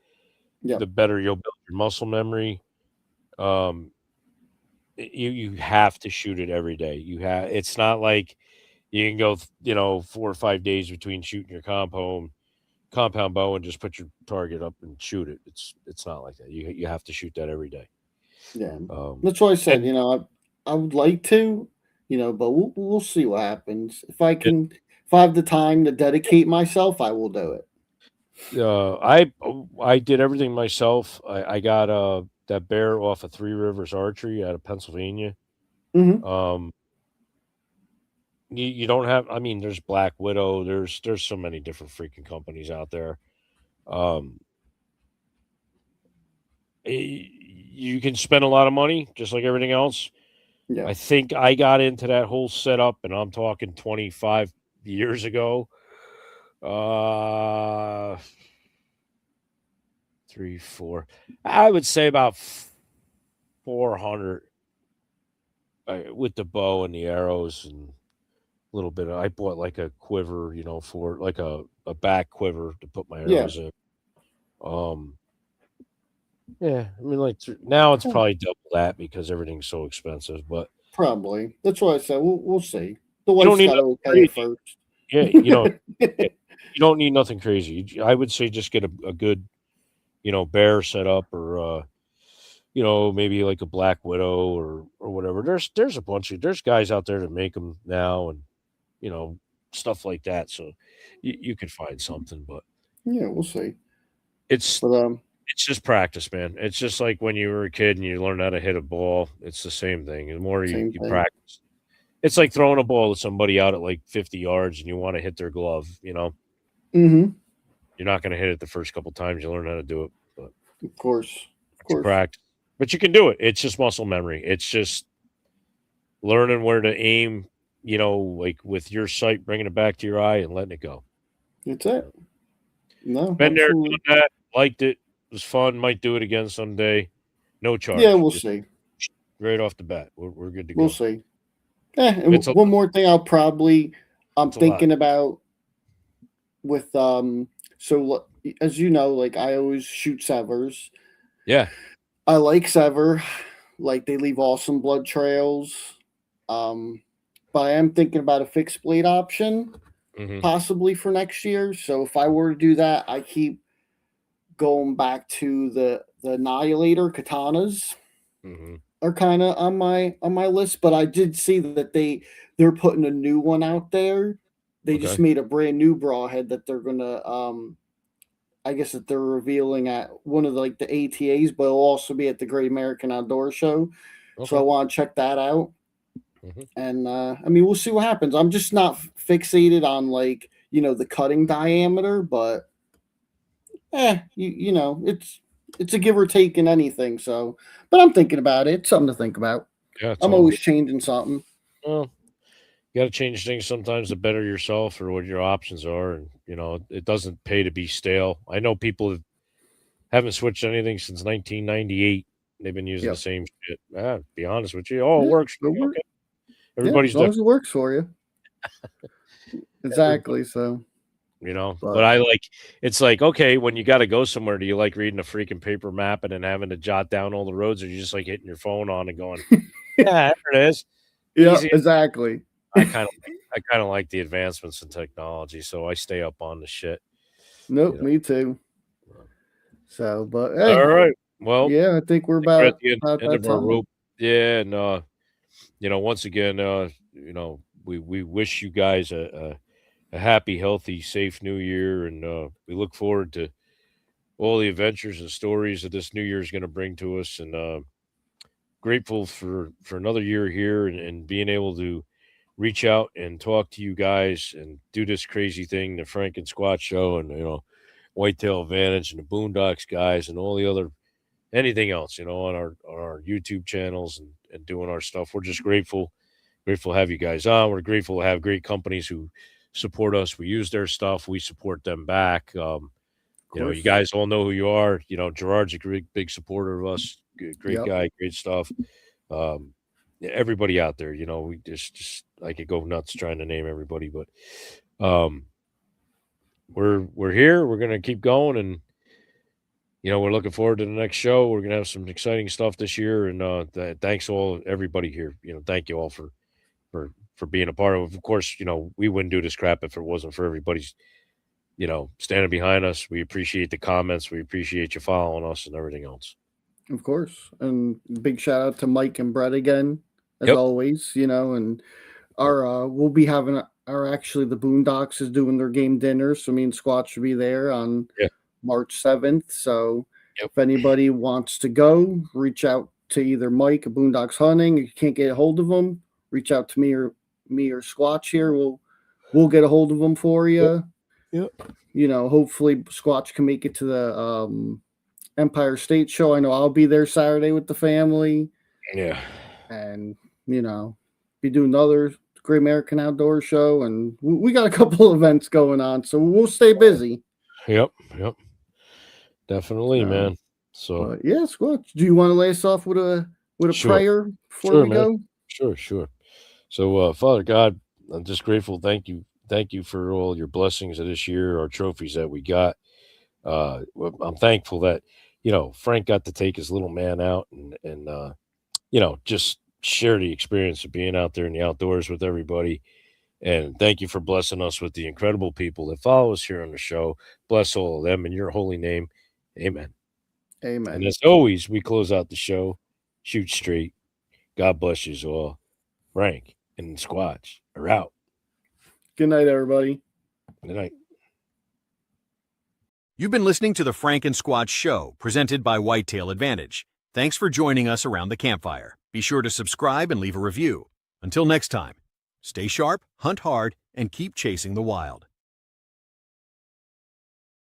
Speaker 2: Yep.
Speaker 3: The better you'll build your muscle memory. Um, you have to shoot it every day. It's not like you can go 4 or 5 days between shooting your compound bow and just put your target up and shoot it. It's not like that. You have to shoot that every day.
Speaker 2: Yeah.
Speaker 3: Um,
Speaker 2: That's what I said.
Speaker 3: and
Speaker 2: I would like to, but we'll see what happens.
Speaker 3: it,
Speaker 2: If I have the time to dedicate myself, I will do it.
Speaker 3: I did everything myself. I got that bear off of Three Rivers Archery out of Pennsylvania.
Speaker 2: Hmm.
Speaker 3: Um, you don't have. I mean, there's Black Widow. There's so many different freaking companies out there. Um, you can spend a lot of money just like everything else.
Speaker 2: Yeah.
Speaker 3: I think I got into that whole setup, and I'm talking 25 years ago. Uh, 3, 4. I would say about 400 with the bow and the arrows and a little bit. I bought like a quiver, for like a back quiver to put my
Speaker 2: Yeah.
Speaker 3: arrows in. Um, yeah, I mean, like now it's
Speaker 2: Oh,
Speaker 3: probably double that because everything's so expensive. But
Speaker 2: probably. That's what I said. We'll see. The
Speaker 3: you don't
Speaker 2: wife's
Speaker 3: need
Speaker 2: got to
Speaker 3: nothing
Speaker 2: okay it
Speaker 3: crazy.
Speaker 2: first.
Speaker 3: Yeah, yeah, you don't need nothing crazy. I would say just get a good, bear set up or maybe like a Black Widow or whatever. There's a bunch of there's guys out there that make them now and you know stuff like that. So you could find something, but
Speaker 2: Yeah, we'll see.
Speaker 3: it's
Speaker 2: But
Speaker 3: it's just practice, man. It's just like when you were a kid and you learned how to hit a ball. It's the same thing. The more
Speaker 2: same
Speaker 3: you
Speaker 2: thing.
Speaker 3: practice, it's like throwing a ball to somebody out at like 50 yards and you want to hit their glove.
Speaker 2: Mm-hmm.
Speaker 3: You're not going to hit it the first couple times you learn how to do it, but
Speaker 2: Of course. Of
Speaker 3: you
Speaker 2: course.
Speaker 3: practice. But you can do it. It's just muscle memory. It's just learning where to aim, like with your sight, bringing it back to your eye and letting it go.
Speaker 2: That's it. No,
Speaker 3: Been there, done
Speaker 2: absolutely.
Speaker 3: that, liked it, was fun, might do it again someday. No
Speaker 2: Yeah,
Speaker 3: charge,
Speaker 2: we'll
Speaker 3: just
Speaker 2: see.
Speaker 3: right off the bat. We're good to
Speaker 2: We'll
Speaker 3: go.
Speaker 2: see. And
Speaker 3: It's a
Speaker 2: one more thing I'm
Speaker 3: it's a lot.
Speaker 2: thinking about with as you know, like I always shoot severs.
Speaker 3: Yeah.
Speaker 2: I like sever, like they leave awesome blood trails. Um, but I am thinking about a fixed blade option
Speaker 3: Hmm.
Speaker 2: possibly for next year. So if I were to do that, I keep going back to the Annihilator katanas.
Speaker 3: Hmm.
Speaker 2: are kind of on my list, but I did see that they're putting a new one out there. They just
Speaker 3: Okay.
Speaker 2: made a brand new brawhead that they're gonna I guess that they're revealing at one of the ATAs, but it'll also be at the Great American Outdoor Show. So I
Speaker 3: Okay.
Speaker 2: want to check that out.
Speaker 3: Mhm.
Speaker 2: And I mean, we'll see what happens. I'm just not fixated on the cutting diameter, but it's a give or take in anything. So, but I'm thinking about it. It's something to think about.
Speaker 3: Yeah, it's
Speaker 2: I'm
Speaker 3: all
Speaker 2: always
Speaker 3: good.
Speaker 2: changing something.
Speaker 3: Well, you got to change things sometimes to better yourself or what your options are, and it doesn't pay to be stale. I know people haven't switched anything since 1998. They've been using the
Speaker 2: Yep.
Speaker 3: same shit. To be honest with you, oh, it
Speaker 2: Yeah,
Speaker 3: works for
Speaker 2: it'll
Speaker 3: me.
Speaker 2: work.
Speaker 3: Okay,
Speaker 2: Yeah,
Speaker 3: everybody's
Speaker 2: as long
Speaker 3: different.
Speaker 2: as it works for you.
Speaker 3: Everybody,
Speaker 2: Exactly. So,
Speaker 3: but
Speaker 2: but
Speaker 3: I it's like, okay, when you got to go somewhere, do you like reading a freaking paper map and then having to jot down all the roads, or you just like hitting your phone on and going, yeah, there it is,
Speaker 2: yeah,
Speaker 3: easy.
Speaker 2: exactly.
Speaker 3: I kind of like the advancements in technology, so I stay up on the shit.
Speaker 2: Nope, me too. So, but
Speaker 3: All
Speaker 2: hey,
Speaker 3: right. Well,
Speaker 2: yeah, I think we're
Speaker 3: we're at
Speaker 2: about
Speaker 3: the
Speaker 2: about
Speaker 3: end
Speaker 2: that
Speaker 3: of our
Speaker 2: time.
Speaker 3: rope. Yeah, and once again, we wish you guys a happy, healthy, safe new year, and we look forward to all the adventures and stories that this new year is going to bring to us, and grateful for another year here and being able to reach out and talk to you guys and do this crazy thing, the Frank and Squatch Show, and Whitetail Advantage and the Boondocks guys and all the other anything else, on our YouTube channels and doing our stuff. We're just grateful to have you guys on. We're grateful to have great companies who support us. We use their stuff. We support them back.
Speaker 2: Of
Speaker 3: You
Speaker 2: course.
Speaker 3: guys all know who you are. Gerard's a great, big supporter of us. Great
Speaker 2: Yep.
Speaker 3: guy, great stuff. Everybody out there, we just I could go nuts trying to name everybody, but we're here. We're gonna keep going, and we're looking forward to the next show. We're gonna have some exciting stuff this year, and thanks all everybody here. Thank you all for being a part of. Of course, we wouldn't do this crap if it wasn't for everybody's standing behind us. We appreciate the comments. We appreciate you following us and everything else.
Speaker 2: Of course. And big shout out to Mike and Brett again, as
Speaker 3: Yep.
Speaker 2: always, and our we'll be having our actually the Boondocks is doing their game dinner, so me and Squatch will be there on
Speaker 3: Yeah.
Speaker 2: March 7th. So
Speaker 3: Yep.
Speaker 2: if anybody wants to go, reach out to either Mike at Boondocks Hunting. If you can't get a hold of them, reach out to me or Squatch here. We'll get a hold of them for you.
Speaker 3: Yep.
Speaker 2: Hopefully Squatch can make it to the Empire State Show. I know I'll be there Saturday with the family.
Speaker 3: Yeah.
Speaker 2: And, be doing another Great American Outdoor Show. And we got a couple events going on, so we'll stay busy.
Speaker 3: Yep. Definitely, man. So
Speaker 2: yeah, Squatch, do you want to lay us off with a
Speaker 3: Sure.
Speaker 2: prayer before
Speaker 3: Sure,
Speaker 2: we
Speaker 3: man.
Speaker 2: go?
Speaker 3: Sure. So, Father God, I'm just grateful. Thank you for all your blessings of this year, our trophies that we got. I'm thankful that Frank got to take his little man out and just share the experience of being out there in the outdoors with everybody. And thank you for blessing us with the incredible people that follow us here on the show. Bless all of them in your holy name. Amen.
Speaker 2: Amen.
Speaker 3: And as always, we close out the show. Shoot straight. God bless you all. Frank and Squatch are out.
Speaker 2: Good night, everybody.
Speaker 3: Good night.
Speaker 1: You've been listening to the Frank and Squatch Show, presented by Whitetail Advantage. Thanks for joining us around the campfire. Be sure to subscribe and leave a review. Until next time, stay sharp, hunt hard, and keep chasing the wild.